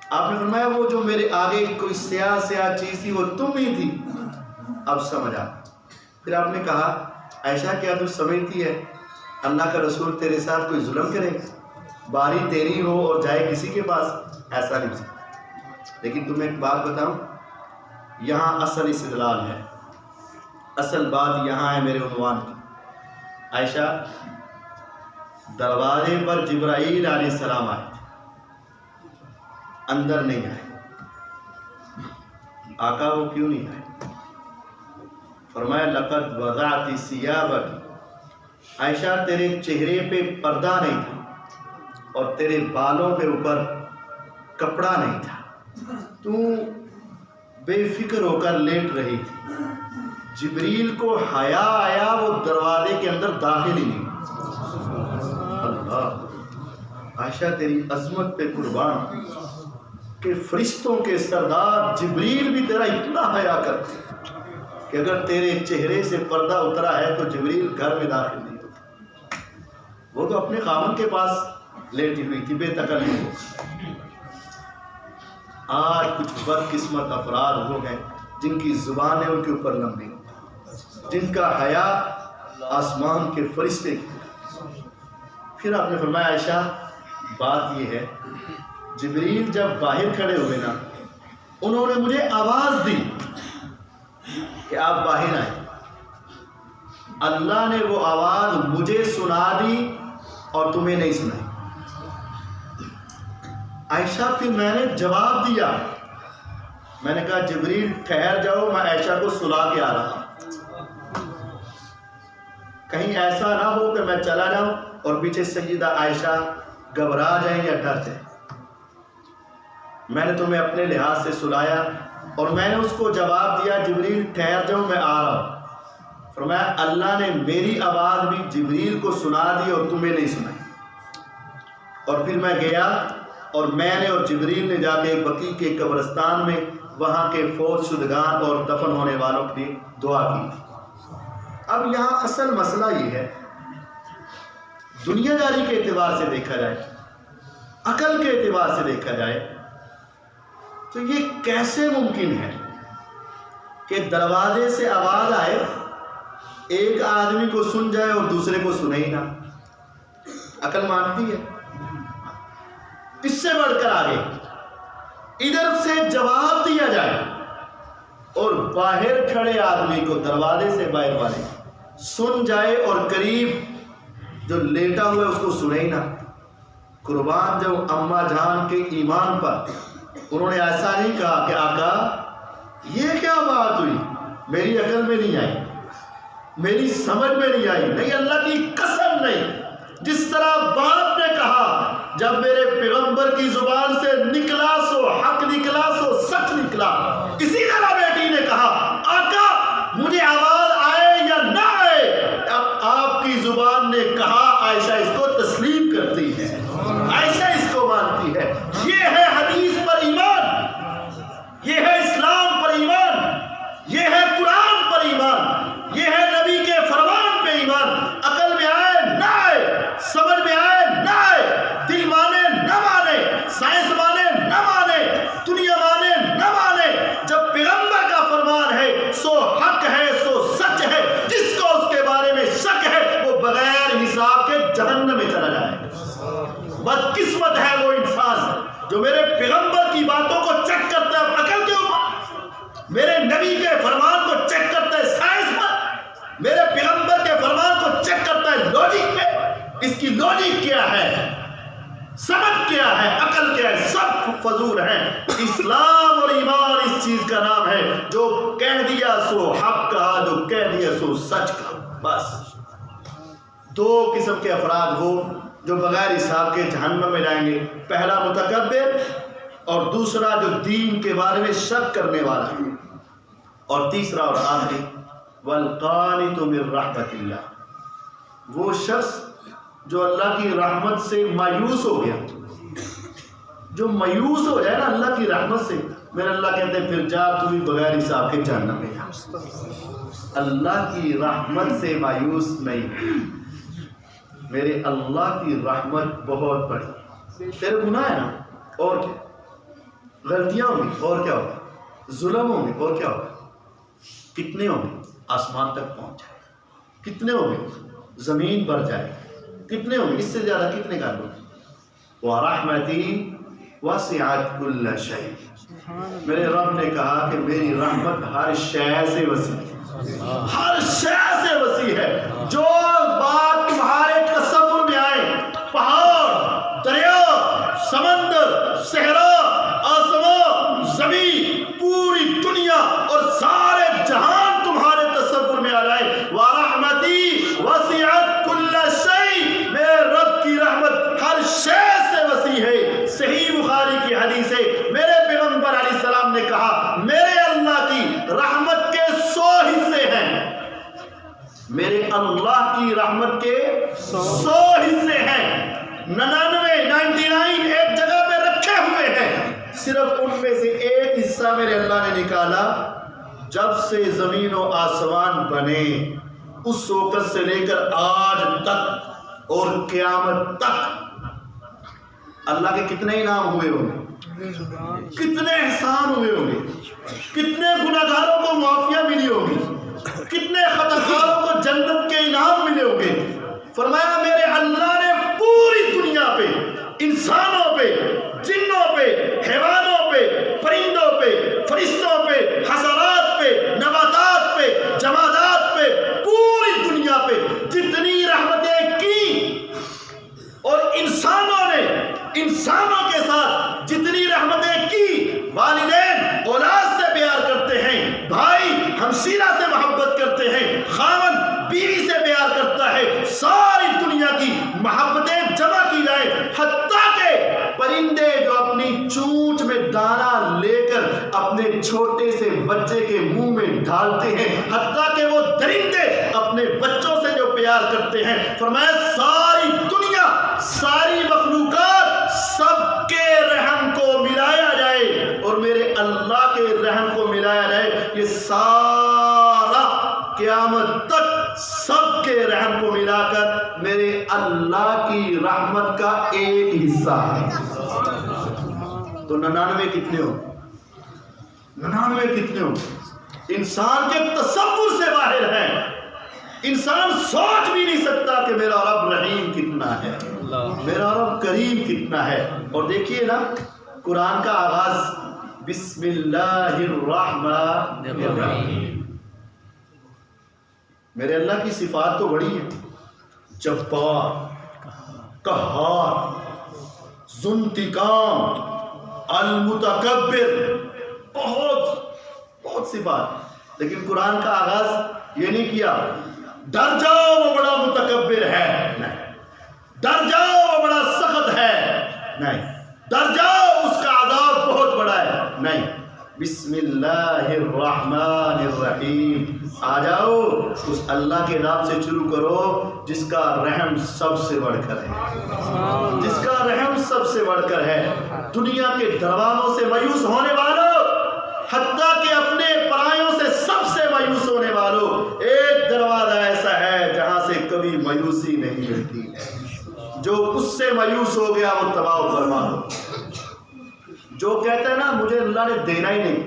آپ نے فرمایا وہ جو میرے آگے کوئی سیاہ سیاہ چیز تھی وہ تم ہی تھی, اب سمجھ آ. پھر آپ نے کہا عائشہ کیا تو سمجھتی ہے اللہ کا رسول تیرے ساتھ کوئی ظلم کرے, باری تیری ہو اور جائے کسی کے پاس؟ ایسا نہیں ہو سکتا. لیکن تمہیں ایک بات بتاؤں, یہاں اصل استدلال ہے, اصل بات یہاں ہے میرے عنوان کی. عائشہ دروازے پر جبرائیل علیہ السلام آئے تھے, اندر نہیں آئے. آقا وہ کیوں نہیں آئے؟ فرمایا لقد وضعت ثیابک. عائشہ تیرے چہرے پہ پردہ نہیں تھا اور تیرے بالوں پہ اوپر کپڑا نہیں تھا, تو بے فکر ہو کر لیٹ رہی تھی. جبریل کو حیا آیا, وہ دروازے کے اندر داخل ہی نہیں. اللہ عائشہ تیری عظمت پہ قربان کہ فرشتوں کے سردار جبریل بھی تیرا اتنا حیا کرتے کہ اگر تیرے چہرے سے پردہ اترا ہے تو جبریل گھر میں داخل نہیں ہوتا. وہ تو اپنے خاوند کے پاس لیٹی ہوئی تھی بے تکلف. آج کچھ بدقسمت افراد وہ ہیں جن کی زبانیں ان کے اوپر لمبی, جن کا حیا آسمان کے فرشتے. پھر آپ نے فرمایا عائشہ بات یہ ہے جبریل جب باہر کھڑے ہوئے نا انہوں نے مجھے آواز دی کہ آپ باہر آئیں. اللہ نے وہ آواز مجھے سنا دی اور تمہیں نہیں سنائی. عائشہ پھر میں نے جواب دیا, میں نے کہا جبریل ٹھہر جاؤ, میں عائشہ کو سلا کے آ رہا ہوں, کہیں ایسا نہ ہو کہ میں چلا جاؤں اور پیچھے سیدہ عائشہ گھبرا جائیں یا ڈر جائیں. میں نے تمہیں اپنے لحاظ سے سلایا اور میں نے اس کو جواب دیا جبریل ٹھہر جاؤ میں آ رہا ہوں. فرمایا اللہ نے میری آواز بھی جبریل کو سنا دی اور تمہیں نہیں سنائی. اور پھر میں گیا اور میں نے اور جبریل نے جا کے بقیع کے قبرستان میں وہاں کے فوت شدگان اور دفن ہونے والوں کی دعا کی تھی. اب یہاں اصل مسئلہ یہ ہے, دنیا داری کے اعتبار سے دیکھا جائے, عقل کے اعتبار سے دیکھا جائے تو یہ کیسے ممکن ہے کہ دروازے سے آواز آئے, ایک آدمی کو سن جائے اور دوسرے کو سنے ہی نہ؟ عقل مانتی ہے؟ اس سے بڑھ کر آگے ادھر سے جواب دیا جائے اور باہر کھڑے آدمی کو دروازے سے باہر والے سن جائے اور قریب جو لیٹا ہوا ہے اس کو سنے ہی نہ. قربان جب اماں جان کے ایمان پر انہوں نے ایسا نہیں کہا کہ آقا یہ کیا بات ہوئی, میری عقل میں نہیں آئی, میری سمجھ میں نہیں آئی. نہیں, اللہ کی قسم نہیں. جس طرح باپ نے کہا جب میرے پیغمبر کی زبان سے نکلا سو حق نکلا سو سچ نکلا, اسی طرح بیٹی نے کہا آقا مجھے آواز آئے یا نہ آئے, اب آپ کی زبان نے کہا. عائشہ اس کو تسلیم کرتی ہے, عائشہ اس کو مانتی ہے. یہ ہے حدیث پر ایمان, یہ ہے اسلام پر ایمان, یہ ہے قرآن پر ایمان, یہ ہے نبی کے فرمان پہ ایمان. عقل میں آئے نہ آئے, سمجھ میں آئے نہ آئے, دل مانے نہ مانے, سائنس مانے نہ مانے, دنیا مانے نہ مانے, جب پیغمبر کا فرمان سو حق ہے، سو سچ ہے، جس کو اس کے بارے میں شک ہے وہ بغیر حساب کے جہنم میں چلا جائے۔ بدقسمت ہے وہ انسان جو میرے پیغمبر کی باتوں کو چیک کرتا ہے عقل کے اوپر، میرے نبی کے فرمان کو چیک کرتا ہے سائنس پر، میرے پیغمبر کے فرمان کو چیک کرتا ہے لاجک پہ، اس کی لاجک کیا ہے، سمجھ کیا ہے، عقل کیا ہے، سب فضول ہیں۔ اسلام اور ایمان اس چیز کا نام ہے جو کہہ دیا سو حق کہا، جو کہہ دیا سو سچ کہا۔ بس دو قسم کے افراد وہ جو بغیر حساب کے جہنم میں جائیں گے، پہلا متکبر اور دوسرا جو دین کے بارے میں شک کرنے والا ہے، اور تیسرا اور آخری والقانت من رحمت اللہ، وہ شخص جو اللہ کی رحمت سے مایوس ہو گیا۔ جو مایوس ہو جائے نا اللہ کی رحمت سے، میرے اللہ کہتے ہیں پھر جا تو بھی بغیر حساب کے جہنم میں جا۔ اللہ کی رحمت سے مایوس نہیں، میرے اللہ کی رحمت بہت بڑی۔ تیرے گناہ ہے نا، اور کیا، غلطیاں ہوں گی اور کیا ہوگا، ظلم ہوں گے اور کیا ہوگا، کتنے ہوں گے، آسمان تک پہنچ جائے، کتنے ہوں گے، زمین بھر جائے، کتنے ہوں گے، اس سے زیادہ کتنے کر لوں۔ وَرَحْمَتِي وَسِعَتْ كُلَّ شَيْءٍ، میرے رب نے کہا کہ میری رحمت ہر شے سے وسیع ہے، ہر شے سے وسیع ہے۔ جو بات تمہارے تصور میں آئے، پہاڑ، دریا، سمندر، صحرا، آسمان، زمین، پوری دنیا اور سارے جہان تمہارے تصور میں آ جائے، وَرَحْمَتِي وَسِعَتْ كُلَّ شَيْءٍ، میرے رب کی رحمت ہر شے سے وسیع ہے۔ صحیح بخاری کی حدیث ہے، میرے پیغمبر علیہ السلام نے کہا میرے اللہ کی رحمت کے 100 حصے ہیں، میرے اللہ کی رحمت کے 100 حصے ہیں، 99 ایک جگہ پہ رکھے ہوئے ہیں، صرف ان میں سے ایک حصہ میرے اللہ نے نکالا جب سے زمین و آسمان بنے اس وقت سے لے کر آج تک اور قیامت تک۔ اللہ کے کتنے انعام ہوئے ہوں گے، کتنے احسان ہوئے ہوں گے، کتنے گناہگاروں کو معافیاں ملی ہوگی، کتنے خطاکاروں کو جنت کے انعام ملے ہوں گے۔ فرمایا میرے اللہ نے پوری دنیا پہ، انسانوں پہ، جنوں پہ، حیوانوں پہ، پرندوں پہ، فرشتوں پہ، حشرات پہ، نباتات پہ، جمادات پہ، پوری دنیا پہ جتنی رحمتیں کی، اور انسانوں کے ساتھ جتنی رحمتیں کی، والدین اولاد سے پیار کرتے ہیں، بھائی ہمشیرہ سے محبت کرتے ہیں، خاوند بیوی سے پیار کرتا ہے، ساری دنیا کی محبتیں جمع کی جائیں، حتیٰ کہ پرندے جو اپنی چونچ میں دانہ لے کر اپنے چھوٹے سے بچے کے منہ میں ڈالتے ہیں، حتیٰ کہ وہ درندے اپنے بچوں سے جو پیار کرتے ہیں، فرمایا ساری دنیا، ساری مخلوقات، سب کے رحم کو ملایا جائے اور میرے اللہ کے رحم کو ملایا جائے، یہ سارا قیامت تک سب کے رحم کو ملا کر میرے اللہ کی رحمت کا ایک حصہ ہے۔ تو 99 کتنے ہو، 99 کتنے ہو، انسان کے تصور سے باہر ہے۔ انسان سوچ بھی نہیں سکتا کہ میرا رب رحیم کتنا ہے، میرا رب کریم کتنا ہے۔ اور دیکھیے نا قرآن کا آغاز بسم اللہ الرحمن الرحیم، میرے اللہ کی صفات تو بڑی ہیں، جبار، قہار، ذو انتقام، المتکبر، بہت صفات، لیکن قرآن کا آغاز یہ نہیں کیا ڈر جاؤ وہ بڑا متکبر ہے، نہیں، ڈر جاؤ وہ بڑا سخت ہے، نہیں، ڈر جاؤ اس کا عذاب بہت بڑا ہے، نہیں، بسم اللہ الرحمن الرحیم، آ جاؤ اس اللہ کے نام سے شروع کرو جس کا رحم سب سے بڑھ کر ہے، جس کا رحم سب سے بڑھ کر ہے۔ دنیا کے دروازوں سے مایوس ہونے والوں، حتیٰ کہ اپنے پرایوں سے سب سے مایوس ہونے والوں، ایک دروازہ ایسا ہے جہاں سے کبھی مایوسی نہیں ملتی ہے، جو اس سے مایوس ہو گیا وہ تباہ و برباد ہو۔ جو کہتا ہے نا مجھے اللہ نے دینا ہی نہیں،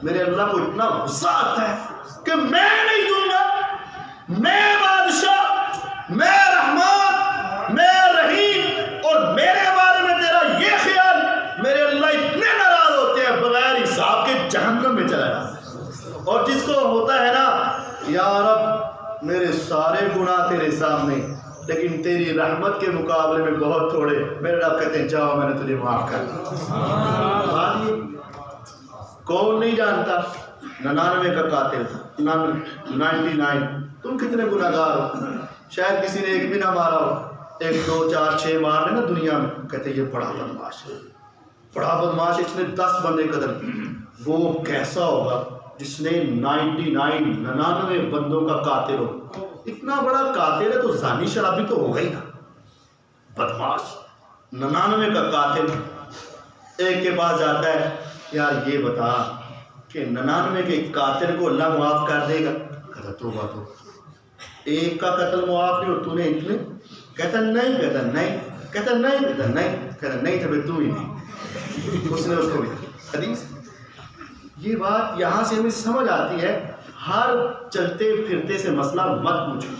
میرے اللہ کو اتنا غصہ آتا ہے یا رب میرے سارے گناہ تیرے سامنے، لیکن تیری رحمت کے مقابلے میں بہت تھوڑے. میرے رب کہتے ہیں جاؤ میں نے تجھے معاف کر دیا. کون نہیں جانتا 99 کا قاتل تھا، 99. تم کتنے گناہ گار ہو، شاید کسی نے ایک بھی نہ مارا ہو، 1 2 4 6 مار لے نا دنیا میں. کہتے یہ بڑا بدماش ہے، بڑا بدماش، اس نے 10 بندے قتل کیے. وہ کیسا ہوگا جس نے 99 بندوں کا قاتل ہو. اتنا بڑا قاتل ہے تو زانی شرابی تو ہوگا ہی نا. بدماش 99 کا قاتل ایک کے پاس جاتا ہے، یار یہ بتا کہ 99 کے قاتل کو اللہ معاف کر دے گا؟ کہتا توبہ تو ایک کا قتل معاف نہیں اور تو نے اتنے. کہتا نہیں، کہتا نہیں، کہتا نہیں، کہتا نہیں، کہتا نہیں تھا تو ہی نہیں. اس نے اس کو بھی حدیث. یہ بات یہاں سے ہمیں سمجھ آتی ہے، ہر چلتے پھرتے سے مسئلہ مت پوچھو.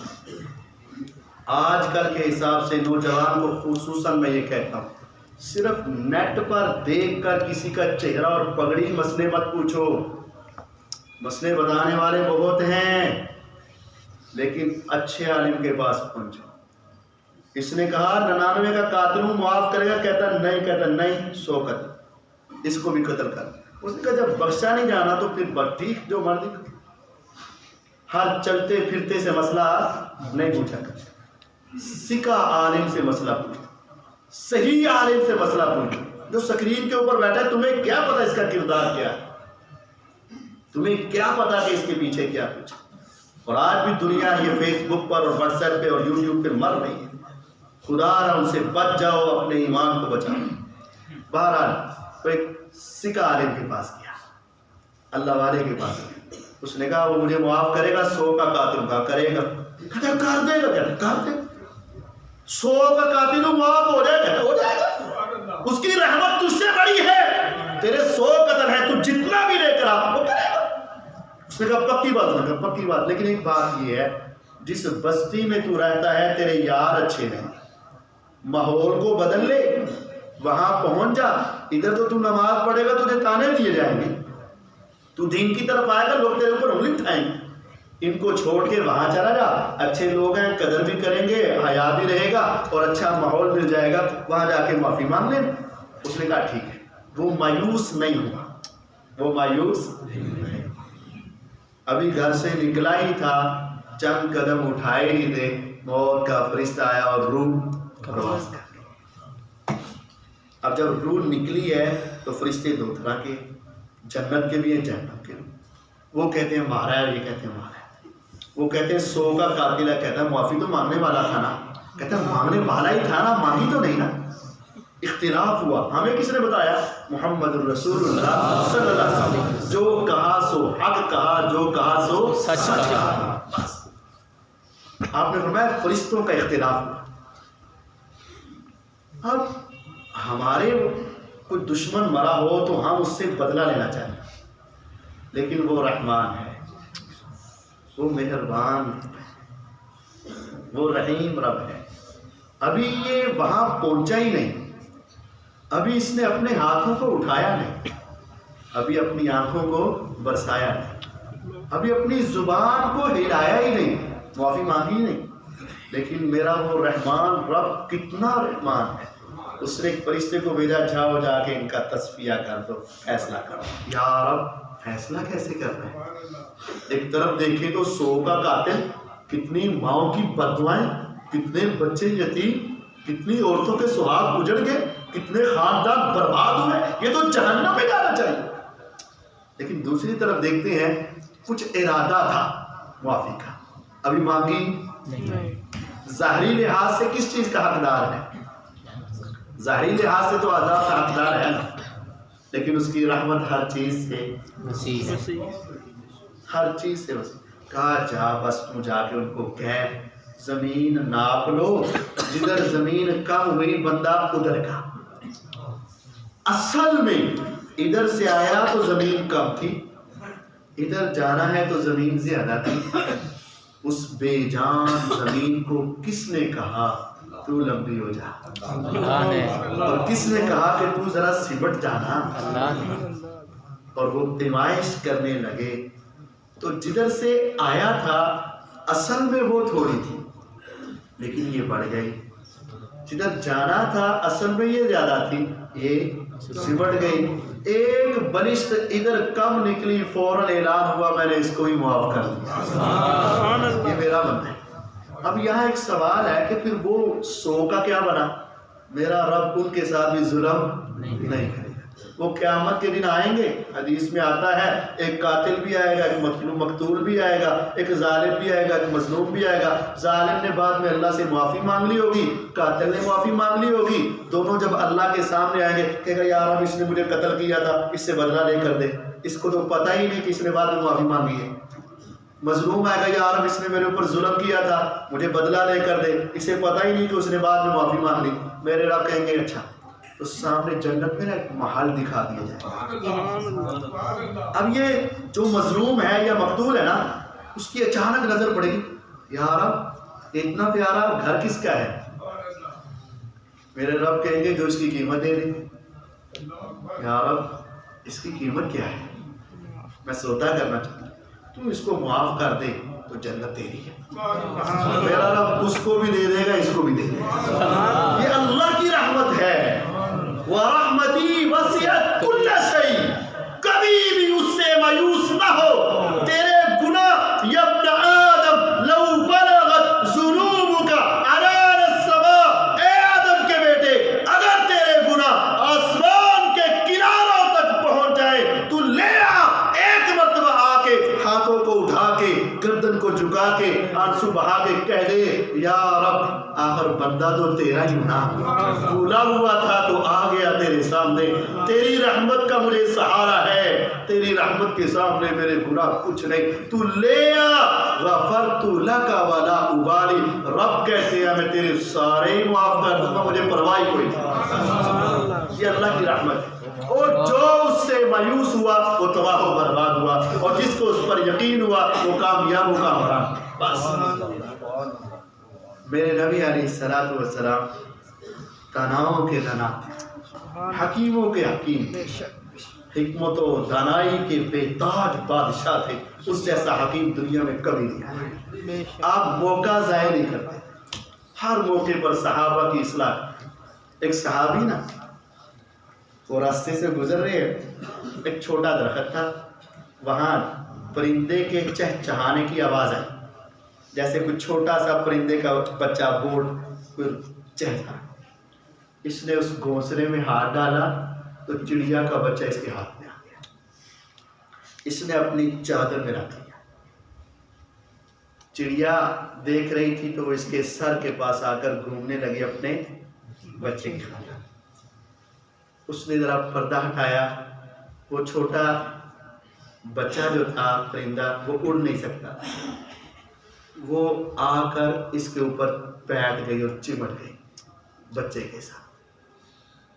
آج کل کے حساب سے نوجوان کو خصوصاً میں یہ کہتا ہوں، صرف نیٹ پر دیکھ کر کسی کا چہرہ اور پگڑی مسئلے مت پوچھو. مسئلے بتانے والے بہت ہیں، لیکن اچھے عالم کے پاس پہنچو. اس نے کہا 99 کا قاتل ہوں معاف کرے گا؟ کہتا نہیں، کہتا نہیں 100 قتل، اس کو بھی قتل کر. اس نے کہا جب بخشا نہیں جانا تو پھر ٹھیک جو مرضی. ہر چلتے پھرتے سے مسئلہ نہیں پوچھا کرتا، سکا عالم سے مسئلہ پوچھو، صحیح عالم سے مسئلہ پوچھو. جو سکرین کے اوپر بیٹھا ہے تمہیں کیا پتا اس کا کردار کیا ہے، تمہیں کیا پتا کہ اس کے پیچھے کیا کچھ. اور آج بھی دنیا یہ فیس بک پر اور واٹس ایپ پہ اور یوٹیوب پہ مر رہی ہے. خدا را ان سے بچ جاؤ، اپنے ایمان کو بچاؤ. بہرحال تو ایک سکا عالم کے پاس گیا، اللہ والے کے پاس گیا. اس نے کہا وہ مجھے معاف کرے گا 100 کا قاتل کا؟ کرے گا. کہتا کر دے گا. کہتا کر دے. 100 کا قاتل معاف ہو جائے گا؟ ہو جائے گا. اس کی رحمت تجھ سے بڑی ہے، تیرے 100 قتل ہے، تو جتنا بھی لے کر آپ وہ کرے گا. اس نے کہا پکی بات. نے کہا پکی بات، لیکن ایک بات یہ ہے جس بستی میں تو رہتا ہے تیرے یار اچھے نہیں، ماحول کو بدل لے، وہاں پہنچ جا. ادھر تو تو نماز پڑھے گا تجھے تانے دیے جائیں گے، تو دین کی طرف آئے گا لوگ تیرے اوپر انگلی اٹھائیں گے. ان کو چھوڑ کے وہاں چلا جا، اچھے لوگ ہیں، قدر بھی کریں گے، حیا بھی رہے گا اور اچھا ماحول مل جائے گا، وہاں جا کے معافی مانگ لیں. اس نے کہا ٹھیک ہے. وہ مایوس نہیں ہوا، وہ مایوس ابھی گھر سے نکلا ہی تھا، چند قدم اٹھائے ہی تھے، موت کا فرشتہ آیا اور روح پرواز کر گئی. اب جب روح نکلی ہے تو فرشتے 2 طرح کے، جنت کے بھی ہیں، جہنم کے بھی. وہ کہتے ہیں مارا ہے، یہ کہتے ہیں مارا ہے. وہ کہتے ہیں 100 کا قاتل ہے، کہتا ہے معافی تو مانگنے والا تھا نا. کہتا ہے مانگنے والا ہی تھا نا، مانگی تو نہیں نا. اختلاف ہوا. ہمیں کس نے بتایا؟ محمد الرسول اللہ صلی اللہ علیہ وسلم. جو کہا سو حق کہا، جو کہا سو سچ کہا. آپ نے فرمایا فرشتوں کا اختلاف ہوا. اب ہمارے کوئی دشمن مرا ہو تو ہم اس سے بدلہ لینا چاہیں، لیکن وہ رحمان ہے، وہ مہربان، وہ رحیم رب ہے. ابھی یہ وہاں پہنچا ہی نہیں، ابھی اس نے اپنے ہاتھوں کو اٹھایا نہیں، ابھی اپنی آنکھوں کو برسایا نہیں، ابھی اپنی زبان کو ہلایا ہی نہیں، معافی مانگی ہی نہیں. لیکن میرا وہ رحمان رب کتنا رحمان ہے. اس نے ایک فرشتے کو بھیجا، جاؤ جا کے ان کا تصفیہ کر دو، فیصلہ کرو. یا رب فیصلہ کیسے کر رہے ہیں؟ ایک طرف دیکھیں تو 100 کا قاتل، کتنی ماؤں کی بددعائیں، کتنے بچے یتیم، کتنی عورتوں کے سہاگ اجڑ گئے، کتنے خاندان برباد ہوئے، یہ تو جہنم میں جانا چاہیے. لیکن دوسری طرف دیکھتے ہیں کچھ ارادہ تھا معافی کا، ابھی مانگی نہیں. ظاہری لحاظ سے کس چیز کا حقدار ہے؟ ظاہری لحاظ سے تو عذاب کا حقدار ہے نا، لیکن اس کی رحمت ہر چیز سے وسیع، ہر چیز سے وسیع. کہا جا بس تو جا کے ان کو کہہ زمین ناپ لو، جدھر زمین کم ہوئی بندہ ادھر کا. اصل میں ادھر سے آیا تو زمین کم تھی، ادھر جانا ہے تو زمین زیادہ تھی. اس بے جان زمین کو کس نے کہا تو لمبی ہو جا، اور کس نے کہا کہ تو ذرا سمٹ جانا؟ اور وہ پیمائش کرنے لگے تو جدھر سے آیا تھا اصل میں وہ تھوڑی تھی لیکن یہ بڑھ گئی، جدھر جانا تھا اصل میں یہ زیادہ تھی، یہ سمٹ گئی۔ ایک بلشت ادھر کم نکلی، فوراً اعلان ہوا میں نے اس کو ہی معاف کر دیا، یہ میرا بندہ ہے۔ اب یہاں ایک سوال ہے کہ پھر وہ 100 کا کیا بنا؟ میرا رب ان کے ساتھ بھی ظلم نہیں کرے گا۔ وہ قیامت کے دن آئیں گے، حدیث میں آتا ہے ایک قاتل بھی آئے گا، ایک مقتول بھی آئے گا، ایک ظالم بھی آئے گا، ایک مظلوم بھی آئے گا۔ ظالم نے بعد میں اللہ سے معافی مانگ لی ہوگی، قاتل نے معافی مانگ لی ہوگی، دونوں جب اللہ کے سامنے آئیں گے کہے گا یا رب اس نے مجھے قتل کیا تھا، اس سے بدلہ لے کر دے۔ اس کو تو پتہ ہی نہیں کہ اس نے بعد میں معافی مانگی ہے۔ مظلوم آئے گا یا رب اس نے میرے اوپر ظلم کیا تھا، مجھے بدلہ لے کر دے، اسے پتہ ہی نہیں کہ اس نے بعد میں معافی مانگ لی۔ میرے رب کہیں گے اچھا تو سامنے جنت میں نا ایک محل دکھا دیا جائے۔ اب یہ جو مظلوم ہے یا مقتول ہے نا، اس کی اچانک نظر پڑے گی، یا رب اتنا پیارا گھر کس کا ہے؟ میرے رب کہیں گے جو اس کی قیمت دے دے۔ یا رب اس کی قیمت کیا ہے؟ میں سودا کرنا چاہتا ہوں، تو اس کو معاف کر دے تو جنت تیری ہے۔ میرا رب اس کو بھی دے دے گا، اس کو بھی دے دے گا۔ یہ اللہ کی رحمت ہے۔ وَرَحْمَتِي وَسِعَتْ كُلَّ شَيْءٍ، کبھی بھی اس سے مایوس نہ ہو۔ تیرے گناہ یا ابن آدم لو بلغت ذنوبک عنان السماء، اے آدم کے بیٹے اگر تیرے گناہ آسمان کے کناروں تک پہنچ جائے تو لے آ، ایک مرتبہ آ کے ہاتھوں کو اٹھا کے گردن کو جھکا کے آنسو بہا کے کہہ دے یا رب آخر بندہ تو تیرا ہی نا، بھولا ہوا تھا تو آ گیا تیرے سامنے، تیری رحمت کا مجھے سہارا ہے، تیری رحمت کے سامنے میرے گناہ کچھ نہیں، تو لے آ، غفرت لک ولا ابالی، رب کہتے ہیں میں تیرے سارے ہی معاف کر دوں گا، مجھے پرواہ کوئی نہیں۔ یہ اللہ کی رحمت ہے۔ اور جو اس سے مایوس ہوا وہ تباہ و برباد ہوا، اور جس کو اس پر یقین ہوا وہ کامیاب و کامران۔ بس میرے نبی علیہ الصلوۃ والسلام داناؤں کے دانا تھے، حکیموں کے حکیم، حکمت و دانائی کے بے تاج بادشاہ تھے۔ اس جیسا حکیم دنیا میں کبھی نہیں آیا۔ آپ موقع ضائع نہیں کرتے، ہر موقع پر صحابہ کی اصلاح۔ ایک صحابی نا وہ راستے سے گزر رہے ہیں، ایک چھوٹا درخت تھا، وہاں پرندے کے چہچہانے کی آواز آئی، جیسے کوئی چھوٹا سا پرندے کا بچہ بوڑ کوئی چہچہا۔ اس نے اس گھونسلے میں ہاتھ ڈالا تو چڑیا کا بچہ اس کے ہاتھ میں آ گیا، اس نے اپنی چادر میں رکھ لیا۔ چڑیا دیکھ رہی تھی تو وہ اس کے سر کے پاس آ کر گھومنے لگی اپنے بچے کی خاطر۔ اس نے ذرا پردہ ہٹایا، وہ چھوٹا بچہ جو تھا پرندہ وہ اڑ نہیں سکتا، وہ آ کر اس کے اوپر بیٹھ گئی اور چمٹ گئی بچے کے ساتھ۔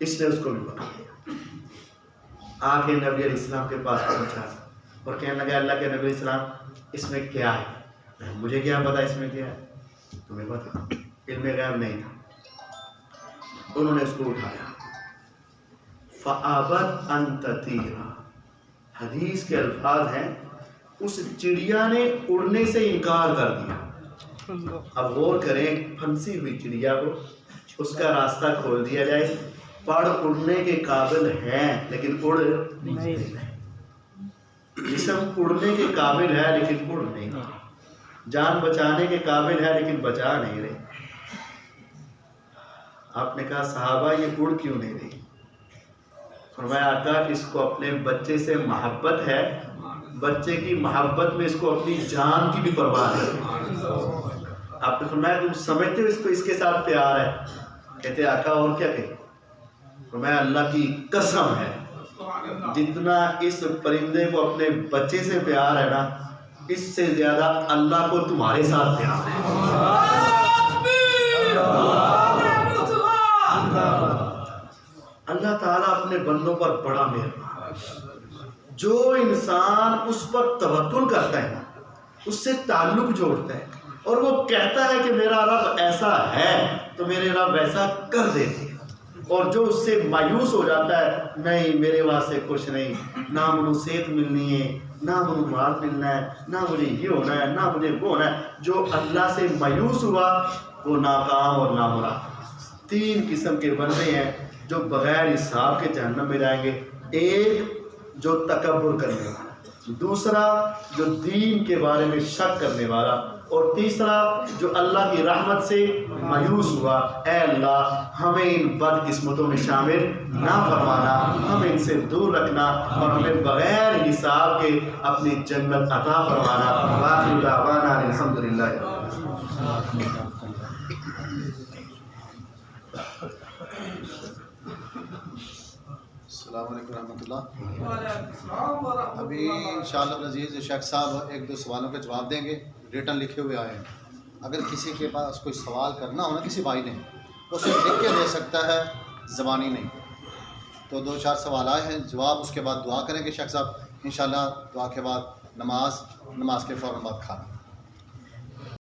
اس نے اس کو بھی پکڑ لیا، آ کے نبی علیہ السلام کے پاس پہنچا اور کہنے لگا اللہ کے نبی علیہ السلام اس میں کیا ہے؟ مجھے کیا پتا اس میں کیا ہے، تمہیں پتا؟ علم غیب نہیں تھا۔ انہوں نے اس کو اٹھایا، فَأَبَتْ أَن تَطِيرَ، حدیث کے الفاظ ہیں اس چڑیا نے اڑنے سے انکار کر دیا۔ اب غور کریں، پھنسی ہوئی چڑیا کو اس کا راستہ کھول دیا جائے، پڑ اڑنے کے قابل ہیں لیکن اڑ نہیں، جسم اڑنے کے قابل ہے لیکن اڑ نہیں، جان بچانے کے قابل ہے لیکن بچا نہیں رہے۔ آپ نے کہا صحابہ یہ اڑ کیوں نہیں رہی؟ فرمایا آقا اس کو اپنے بچے سے محبت ہے، بچے کی محبت میں اس کو اپنی جان کی بھی پرواہ ہے۔ آپ نے فرمایا تم سمجھتے ہو اس کو اس کے ساتھ پیار ہے؟ کہتے آقا اور کیا کہیں؟ فرمایا اللہ کی قسم ہے جتنا اس پرندے کو اپنے بچے سے پیار ہے نا، اس سے زیادہ اللہ کو تمہارے ساتھ پیار ہے۔ اللہ تعالیٰ اپنے بندوں پر بڑا مہربان، جو انسان اس پر توکل کرتا ہے اس سے تعلق جوڑتا ہے اور وہ کہتا ہے کہ میرا رب ایسا ہے تو میرے رب ایسا کر دیتے ہیں۔ اور جو اس سے مایوس ہو جاتا ہے، نہیں میرے واسطے کچھ نہیں، نہ مجھے صحت ملنی ہے، نہ مجھے مال ملنا ہے، نہ مجھے یہ ہونا ہے، نہ مجھے وہ ہونا ہے، جو اللہ سے مایوس ہوا وہ ناکام اور نامراد۔ 3 قسم کے بندے ہیں جو بغیر حساب کے جہنم میں جائیں گے۔ ایک جو تکبر کرنے والا، دوسرا جو دین کے بارے میں شک کرنے والا، اور تیسرا جو اللہ کی رحمت سے مایوس ہوا۔ اے اللہ ہمیں ان بد قسمتوں میں شامل نہ فرمانا، ہمیں ان سے دور رکھنا، اور ہمیں بغیر حساب کے اپنی جنت عطا فرمانا۔ وآخر دعوانا الحمدللہ۔ السلام علیکم ورحمۃ اللہ۔ ابھی انشاءاللہ العزیز شیخ صاحب 1-2 سوالوں کے جواب دیں گے، ریٹن لکھے ہوئے آئے ہیں۔ اگر کسی کے پاس کوئی سوال کرنا ہو نا کسی بھائی نے، تو اسے لکھ کے دے سکتا ہے، زبانی نہیں۔ تو 2-4 سوال آئے ہیں، جواب اس کے بعد دعا کریں گے شیخ صاحب انشاءاللہ، دعا کے بعد نماز کے فوراً بعد کھانا۔